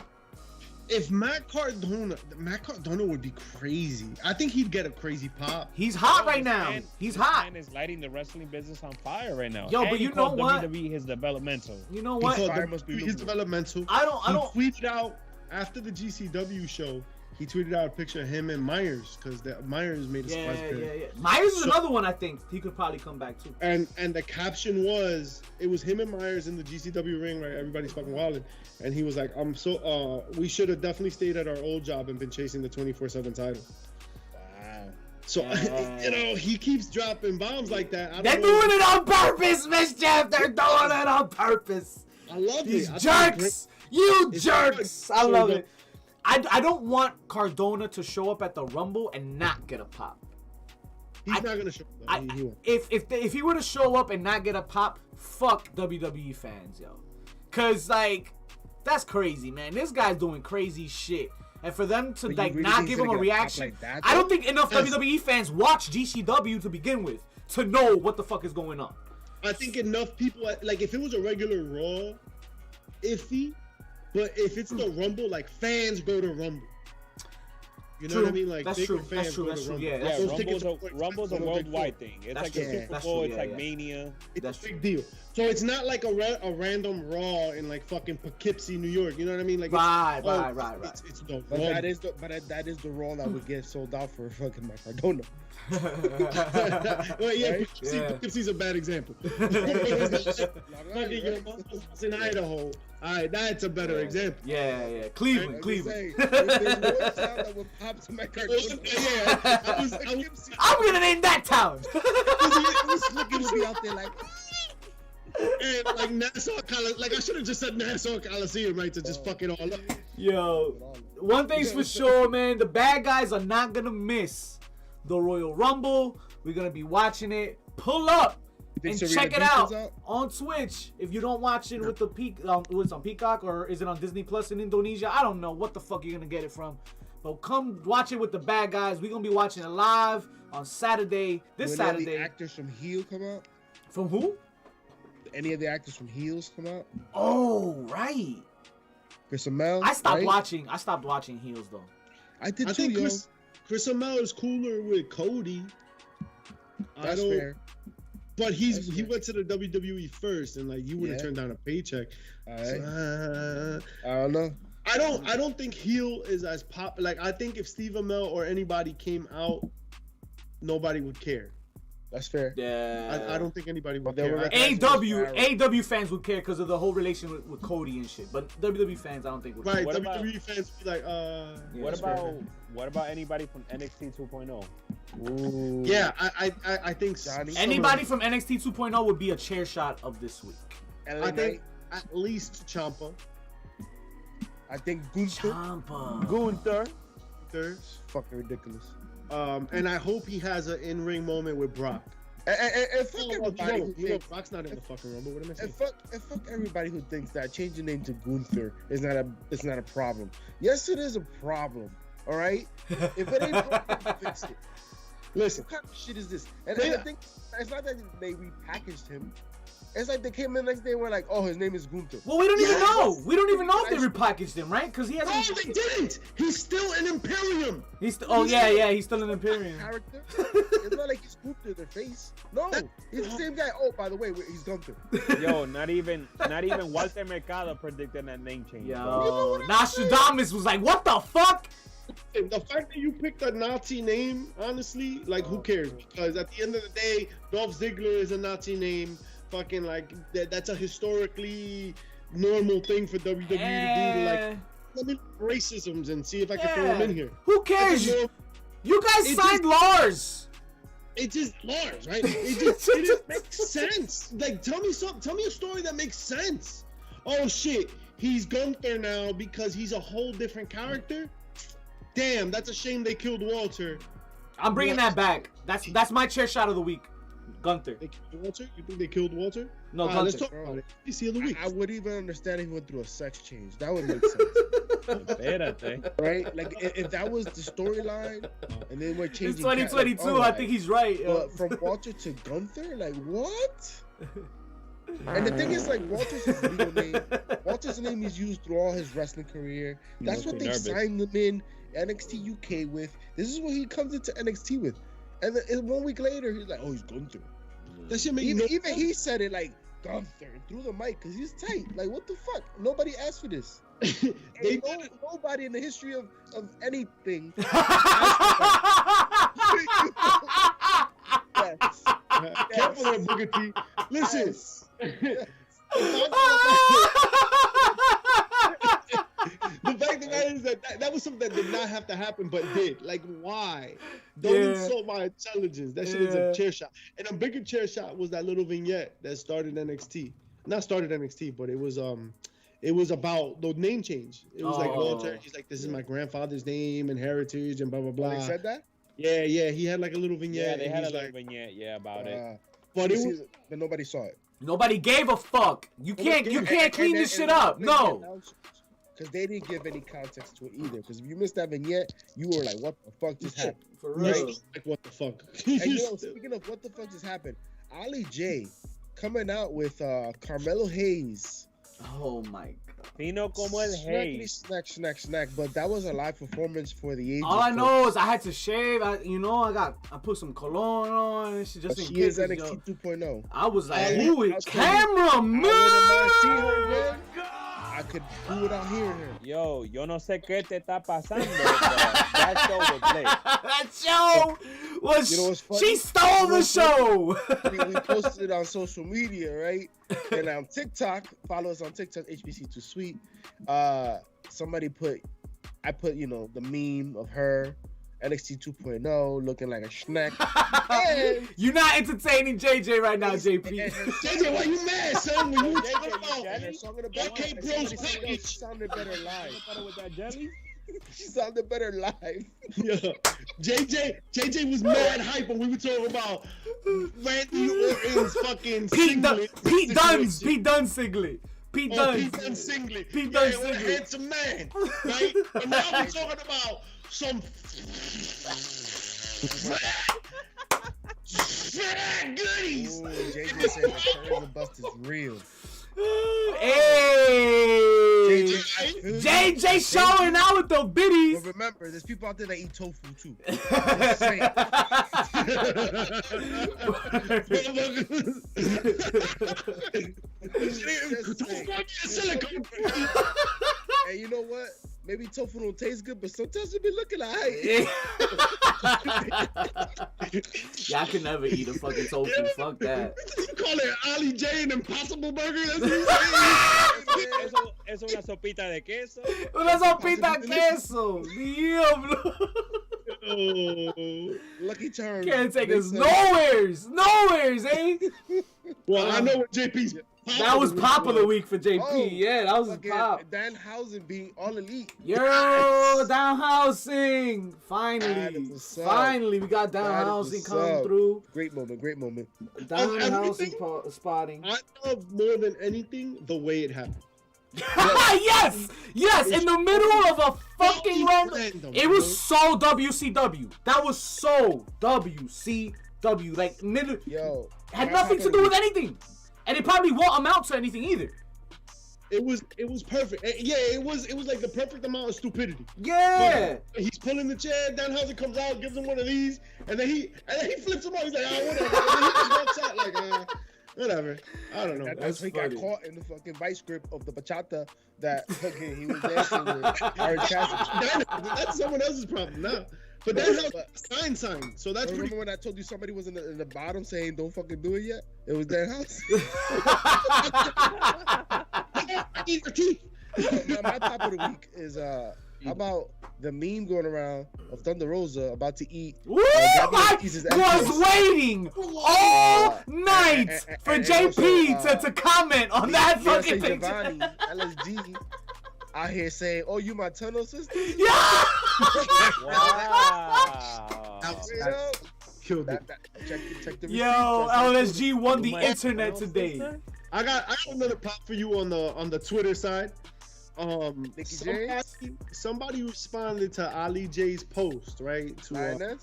If Matt Cardona would be crazy. I think he'd get a crazy pop. He's hot right This now. man- He's this hot. Man is lighting the wrestling business on fire right now. Yo, And but he you know called what? WWE his developmental. You know He what? called Fire must be his lucrative. developmental. I don't. He tweeted out after the GCW show. He tweeted out a picture of him and Myers because Myers made a Yeah, splash pad. yeah. Myers is So- another one I think he could probably come back to. And the caption was, it was him and Myers in the GCW ring, right? Everybody's fucking wilding. And he was like, we should have definitely stayed at our old job and been chasing the 24/7 title. Wow. So, Yeah. he keeps dropping bombs like that. I don't They're know. doing it on purpose, Mischief. They're doing it on purpose. I love These it. I think it's jerks. You It's jerks. good. I love So it. I don't want Cardona to show up at the Rumble and not get a pop. He's not gonna show up. He won't. If he were to show up and not get a pop, fuck WWE fans, yo. Cause like that's crazy, man. This guy's doing crazy shit. And for them to But you like really not think give he's him a gonna get a pop reaction, like that, I don't though? think enough Yes. WWE fans watch GCW to begin with to know what the fuck is going on. I think enough people like if it was a regular Raw, iffy, but if it's the Rumble, like fans go to Rumble. You know what I mean? Like That's bigger true. fans That's true. go That's to true. Rumble. Yeah, Yeah, that's Rumble's a worldwide thing. It's That's like true. a Super That's Bowl. true, It's yeah, like yeah. Mania. It's That's a big deal. So it's not like a random Raw in like fucking Poughkeepsie, New York. You know what I mean? Like Right. It's the But Rumble. that is the Raw that would get sold out for fucking Maradona. Well, yeah, Right? Poughkeepsie's a bad example. Fucking your mom's in Idaho. All right, that's a better example. Yeah. Cleveland. If there's one town that would pop to Maradona, Yeah, I was I'm gonna name that town. looking to be out there like. and like Nassau Coliseum. Like I should have just said Nassau Coliseum, right, to just fuck it all up. Yo, one thing's for sure, man. The bad guys are not gonna miss the Royal Rumble. We're gonna be watching it. Pull up and Serena check it Deep out is out? on Twitch. If you don't watch it with the it's on Peacock or is it on Disney Plus in Indonesia? I don't know what the fuck you're gonna get it from. But come watch it with the bad guys. We're gonna be watching it live on Saturday. This When any Saturday. actors from Heel come out? From who? Any of the actors from Heels come out? Oh, right. Chris Amell? I stopped right? watching. I stopped watching Heels though. I did I too, think yo. Chris Amell is cooler with Cody. That's fair. But he fair. went to the WWE first, and like you would have Yeah. turned down a paycheck. All right. So, I don't know. I don't think heel is as pop. Like I think if Steve Amell or anybody came out, nobody would care. That's fair. Yeah. I don't think anybody would But they care. were AW fans would care because of the whole relation with Cody and shit. But WWE fans, I don't think would care. Right, What WWE fans would be like, What about anybody from NXT 2.0? Ooh. Yeah, I think Johnny? Anybody from NXT 2.0 would be a chair shot of this week. LA I think Knight. at least Ciampa. I think Gunther. Ciampa. Gunther. There's, Fucking ridiculous. and I hope he has an in-ring moment with Brock. And fuck everybody who You know, thinks. Brock's not in the fucking Rumble. What am I saying? And fuck everybody who thinks that changing name to Gunther is not a problem. Yes, it is a problem. All right. If it ain't broken, fix it. Listen, What kind of shit is this? And I think it's not that they repackaged him. It's like they came in the next day and were like, oh, his name is Gunther. Well, we don't even know. We don't even know if they repackaged him, right? Because he no, hasn't. they didn't. He's still an Imperium. He's he's still an Imperium. Character. It's not like he's Gunther their face. No, he's the same guy. Oh, by the way, he's Gunther. Yo, not even Walter Mercado predicted that name change. Yo, Nostradamus was like, what the fuck? The fact that you picked a Nazi name, honestly, like who cares? Because at the end of the day, Dolph Ziggler is a Nazi name. Fucking like that's a historically normal thing for WWE to do. To like, let me look at racisms and see if I can throw them in here. Who cares? You guys signed Lars. It's just Lars, right? It just makes sense. Like, tell me a story that makes sense. Oh shit, he's Gunther now because he's a whole different character. Damn, that's a shame they killed Walter. I'm bringing that back. That's my chair shot of the week. Gunther. They killed Walter? You think they killed Walter? No, Let's Gunther. talk about it. DC of the week. I would even understand if he went through a sex change. That would make sense. Espérate. Right? Like if that was the storyline and then we're changing. It's 2022. Like, I think he's right. But from Walter to Gunther, like what? And the thing is, like, Walter's his legal name. Walter's name is used through all his wrestling career. That's what they signed him in NXT UK with. This is what he comes into NXT with. And then 1 week later, he's like, oh, he's Gunther. That shit make Even he said it like, Gunther, through the mic, because he's tight. Like, what the fuck? Nobody asked for this. Nobody in the history of anything yes. Careful there, Booker T. Listen. The fact of the matter is that was something that did not have to happen, but did. Like, why? Don't insult my intelligence. That shit is a chair shot. And a bigger chair shot was that little vignette that started NXT. Not started NXT, but it was about the name change. It was like Walter. He's like, this is my grandfather's name and heritage and blah blah blah. They said that? Yeah. He had like a little vignette. Yeah, they had a little vignette. Yeah, about it. But but nobody saw it. Nobody gave a fuck. You can't clean this shit up. No. Because they didn't give any context to it either. Because if you missed that vignette, you were like, what the fuck just happened? For real. Like, what the fuck? And speaking of what the fuck just happened, Ali J coming out with Carmelo Hayes. Oh my god. Fino como el Snackity hey. snack. But that was a live performance for the ages. All I know is I had to shave. I put some cologne on and shit just in She case. is NXT 2.0. I was like, I who was is crazy. camera man? I could do without hearing her. Yo, yo no sé qué te está pasando, but that show was lit. That show was. You know what's funny? She stole the show. We posted it on social media, right? And on TikTok, follow us on TikTok, HBC2 Sweet. Somebody I put, the meme of her, NXT 2.0, looking like a schneck. And You're not entertaining JJ right now, JP. JJ, why you mad, son? When you were talking about her song in the that background, Bros somebody said, package. she sounded better live. With that jelly? She sounded better live. Yeah. JJ was mad hype when we were talking about Randy Orton's fucking Pete Dunne singlet. Pete Dunne. Pete Dunne singlet. Pete Yeah, Dunne what a singlet. handsome man, right? And now we're talking about some fat goodies. Ooh, JJ said the tourism bust is real. Hey! JJ showing out with the But biddies. remember, there's people out there that eat tofu too. And you know what? Maybe tofu don't taste good, but sometimes it be looking alright. Y'all can never eat a fucking tofu. Fuck that. You call it Ali J an Impossible Burger? That's what you saying? Es una sopita de queso. Una sopita de queso. Diablo. Oh. Lucky charm. Can't take us nowheres, eh? Well, I know what JP's. That was pop of the week for JP. Oh, Yeah, that was his fucking pop. Danhausen being all elite. Yo, Downhousing. That Finally. is what's up. Finally, we got That is Downhousing what's coming up. through. Great moment. Downhousing spotting. I love more than anything the way it happened. Yes, in the middle of a fucking run. Random, It was so WCW. That was so WCW. Like, middle, Yo, had nothing to do with anything. And it probably won't amount to anything either. It was perfect. Yeah, it was like the perfect amount of stupidity. Yeah. He's pulling the chair. Danhausen comes out, gives him one of these, and then he flips him out. He's like, whatever. And then he just walks out like, whatever. I don't know. That's he got funny. caught in the fucking vice grip of the bachata that fucking he was dancing with. Orange Cassidy. That's someone else's problem now. But that's how sign. So that's pretty. Remember when I told you somebody was in the bottom saying don't fucking do it yet? It was their house. I need your teeth. My top of the week is about the meme going around of Thunder Rosa about to eat. Woo! I pieces was waiting all night for JP to comment on that fucking thing. Giovanni, LSG, out here saying, "Oh, you my tunnel sister?" Yeah! Wow. Killed it. Check the Yo, receipts. LSG won the internet today. I got another prop for you on the Twitter side. Nikki James? Somebody responded to Ali J's post, right? To Lioness?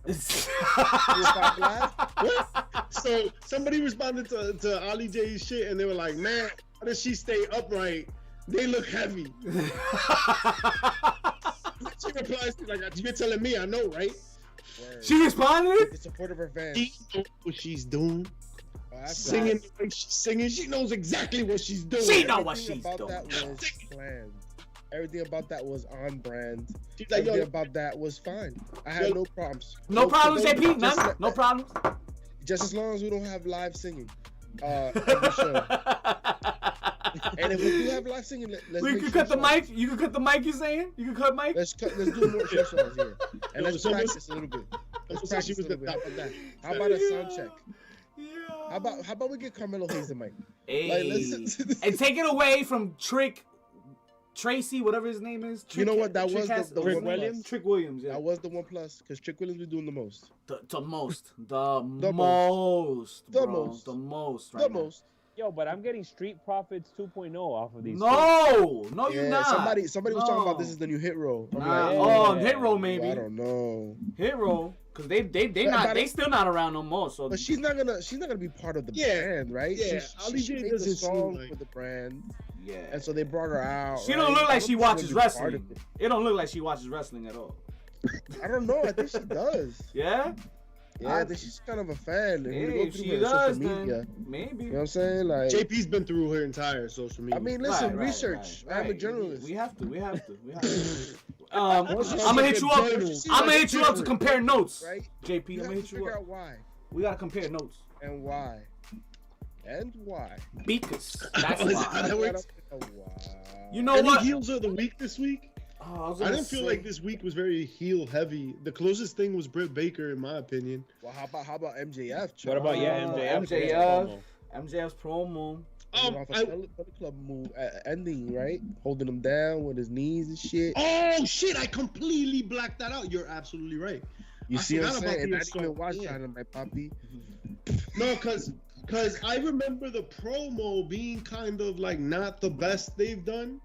what? So somebody responded to Ali J's shit, and they were like, "Man, how does she stay upright? They look heavy." She replies to like, "You're telling me, I know, right?" Word. She responded? The support of her fans. She knows what she's doing. Oh, that's Singing the way she's singing, she knows exactly what she's doing. She know what Everything she's about doing. that was planned. Everything about that was on brand. She's like, Everything yo, about that was fine. I had no problems. No problems, just JP? None? let- No problems? Just as long as we don't have live singing. Every show. And if we do have live singing, let's We make could sure cut the songs. mic. You could cut the mic, you saying? You could cut mic? Let's do more show songs here. And let's so practice a little bit. Let's so she practice was a the little bit. How top about that? of How about a sound check? Yeah. How about we get Carmelo Hayes the mic? Hey. Like, And take it away from Tracy, whatever his name is. You know what? That was the Trick one Williams? plus. Trick Williams, yeah. That was the one plus because Trick Williams was doing the most. The most. The most. The Bro. most. The most right The now. most. Yo, but I'm getting Street Profits 2.0 off of these. No, you're Yeah, not. somebody was talking about No. this is the new hit roll. I'm Nah. like, Oh, Yeah. hit roll I maybe. don't know. Hit roll. Cause they still not around no more. So But she's not gonna be part of the brand, right? Yeah, She made the song for the brand. yeah. And so they brought her out. She right? don't look like she I don't watches think she'll be part wrestling. of It don't look like she watches wrestling at all. I don't know. I think she does. Yeah. Yeah, I think she's kind of a fan. And Hey, go if through she her does, social media. then maybe. You know what I'm saying? Like, JP's been through her entire social media. I mean, listen, Right, research. right. I'm a journalist. We have to. Once I'm you gonna see hit the you up. journal, I'm gonna hit you up to different, compare notes. right? JP, You I'm have gonna to hit you figure up. out why We gotta compare notes. and why and why. Because that's Oh, is why. that how that works? You know Any what? heels of the week this week? Oh, I didn't feel like this week was very heel heavy. The closest thing was Britt Baker, in my opinion. Well, how about MJF? What about MJF's promo. Off a Bullet Club move ending, right? Holding him down with his knees and shit. Oh shit! I completely blacked that out. You're absolutely right. You I see what I'm forgot about saying? And the I didn't even assault. watch Yeah. Dynamite, Poppy. No, cause I remember the promo being kind of like not the best they've done.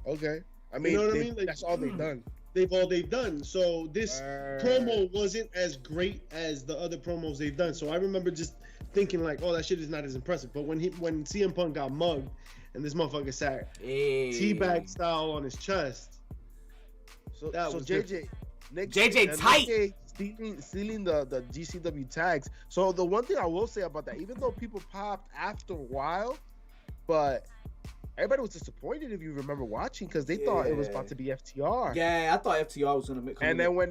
Okay. I mean, know what I mean? Like, that's all they've done. They've done. So this promo wasn't as great as the other promos they've done. So I remember just thinking like, oh, that shit is not as impressive. But when CM Punk got mugged and this motherfucker sat teabag style on his chest, So was JJ, Nick, JJ tight. Nick stealing the GCW tags. So the one thing I will say about that, even though people popped after a while, but everybody was disappointed if you remember watching because they thought it was about to be FTR. Yeah, I thought FTR was gonna make. And then when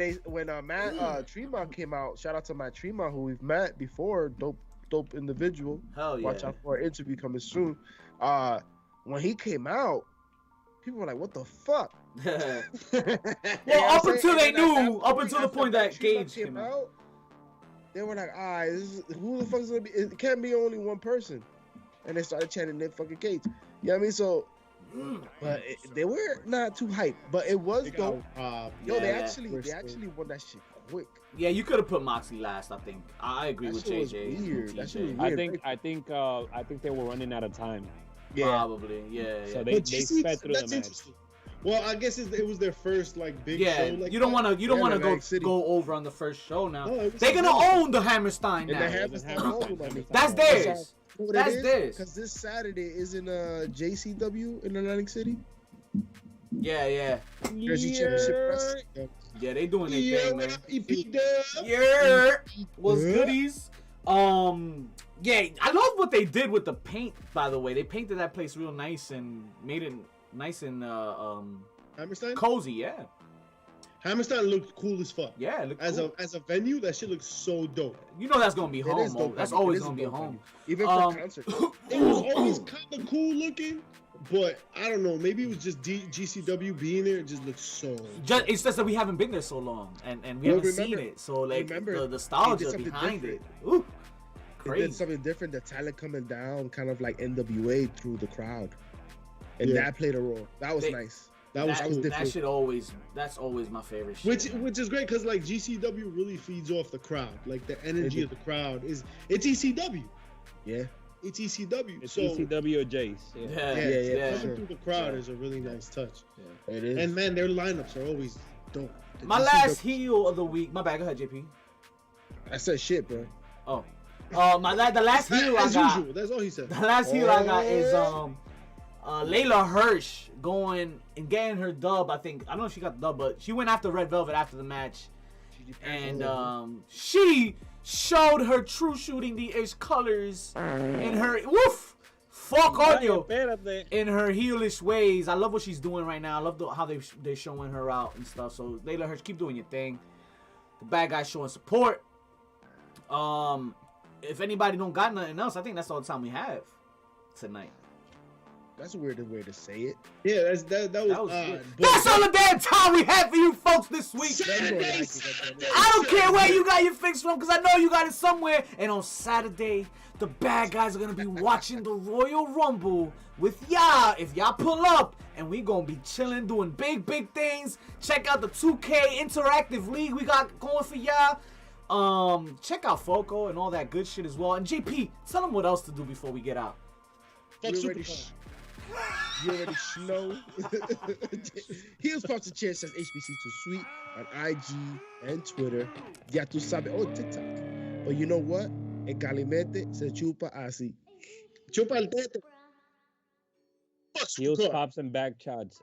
Matt Tremont came out, shout out to Matt Tremont who we've met before, dope individual. Hell yeah. Watch out for an interview coming soon. When he came out, people were like, "What the fuck?" Well, up until they knew, up until the point that Gage came out, they were like, who the fuck is gonna be? It can't be only one person." And they started chanting Nick fucking Gage. You know what I mean? So, but they were not too hyped, but it was dope. They actually won that shit quick. Yeah, you could have put Moxley last. I think I agree That with shit was JJ. weird. That shit was I weird. think they were running out of time. Probably. Yeah. So they sped through the match. Interesting. Well, I guess it was their first like big show. Like you don't want to go over on the first show now. They're gonna own the Hammerstein now. That's theirs. That's theirs. Because this Saturday isn't JCW in Atlantic City. Yeah. Jersey Championship Wrestling. Yeah, they doing their thing, man. EP Yeah, was goodies. Yeah, I love what they did with the paint. By the way, they painted that place real nice and made it nice and Hammerstein? cozy. Yeah, Hammerstein looked cool as fuck. yeah. Look As cool. a venue, that shit looks so dope. You know that's gonna be home. is dope, That's venue. always It is gonna a be dope home. Even for concerts. It was always kind of cool looking, but I don't know. Maybe it was just GCW being there. It just looks so. It's just that we haven't been there so long, and we Well, haven't remember- seen it. So like remember, the they nostalgia did something behind it. different. Ooh, They crazy. did something different. The talent coming down, kind of like NWA through the crowd, and Yeah. that played a role. That was They- nice. That was cool. different. That's always my favorite shit. Which is great because like GCW really feeds off the crowd. Like the energy of the crowd it's ECW. Yeah. It's ECW. It's so ECW or Jace. Yeah. coming through the crowd is a really nice touch. It is. And man, their lineups are always dope. My last heel of the week. My bad. Go ahead, JP. I said shit, bro. Oh, the last heel I As got. usual, that's all he said. The last heel I got is Layla Hirsch going and getting her dub. I don't know if she got the dub, but she went after Red Velvet after the match, and she showed her true shooting the ish colors in her fuck audio in her heelish ways. I love what she's doing right now. I love how they're showing her out and stuff. So Layla Hirsch, keep doing your thing. The bad guys showing support. If anybody don't got nothing else, I think that's all the time we have tonight. That's a weird way to say it. Yeah, that was odd. Good. That's all the damn time we have for you folks this week. I don't care where you got your fix from, because I know you got it somewhere. And on Saturday, the bad guys are going to be watching the Royal Rumble with y'all. If y'all pull up, and we going to be chilling, doing big things. Check out the 2K Interactive League we got going for y'all. Check out Foco and all that good shit as well. And JP, tell them what else to do before we get out. Fuck Supercard. You already know. Heels Pops and Chair says HBC too sweet on IG and Twitter. Ya tú sabes. Oh, TikTok. But you know what? El calimete se chupa así. Chupa el tete. Heels, pops, and back shots.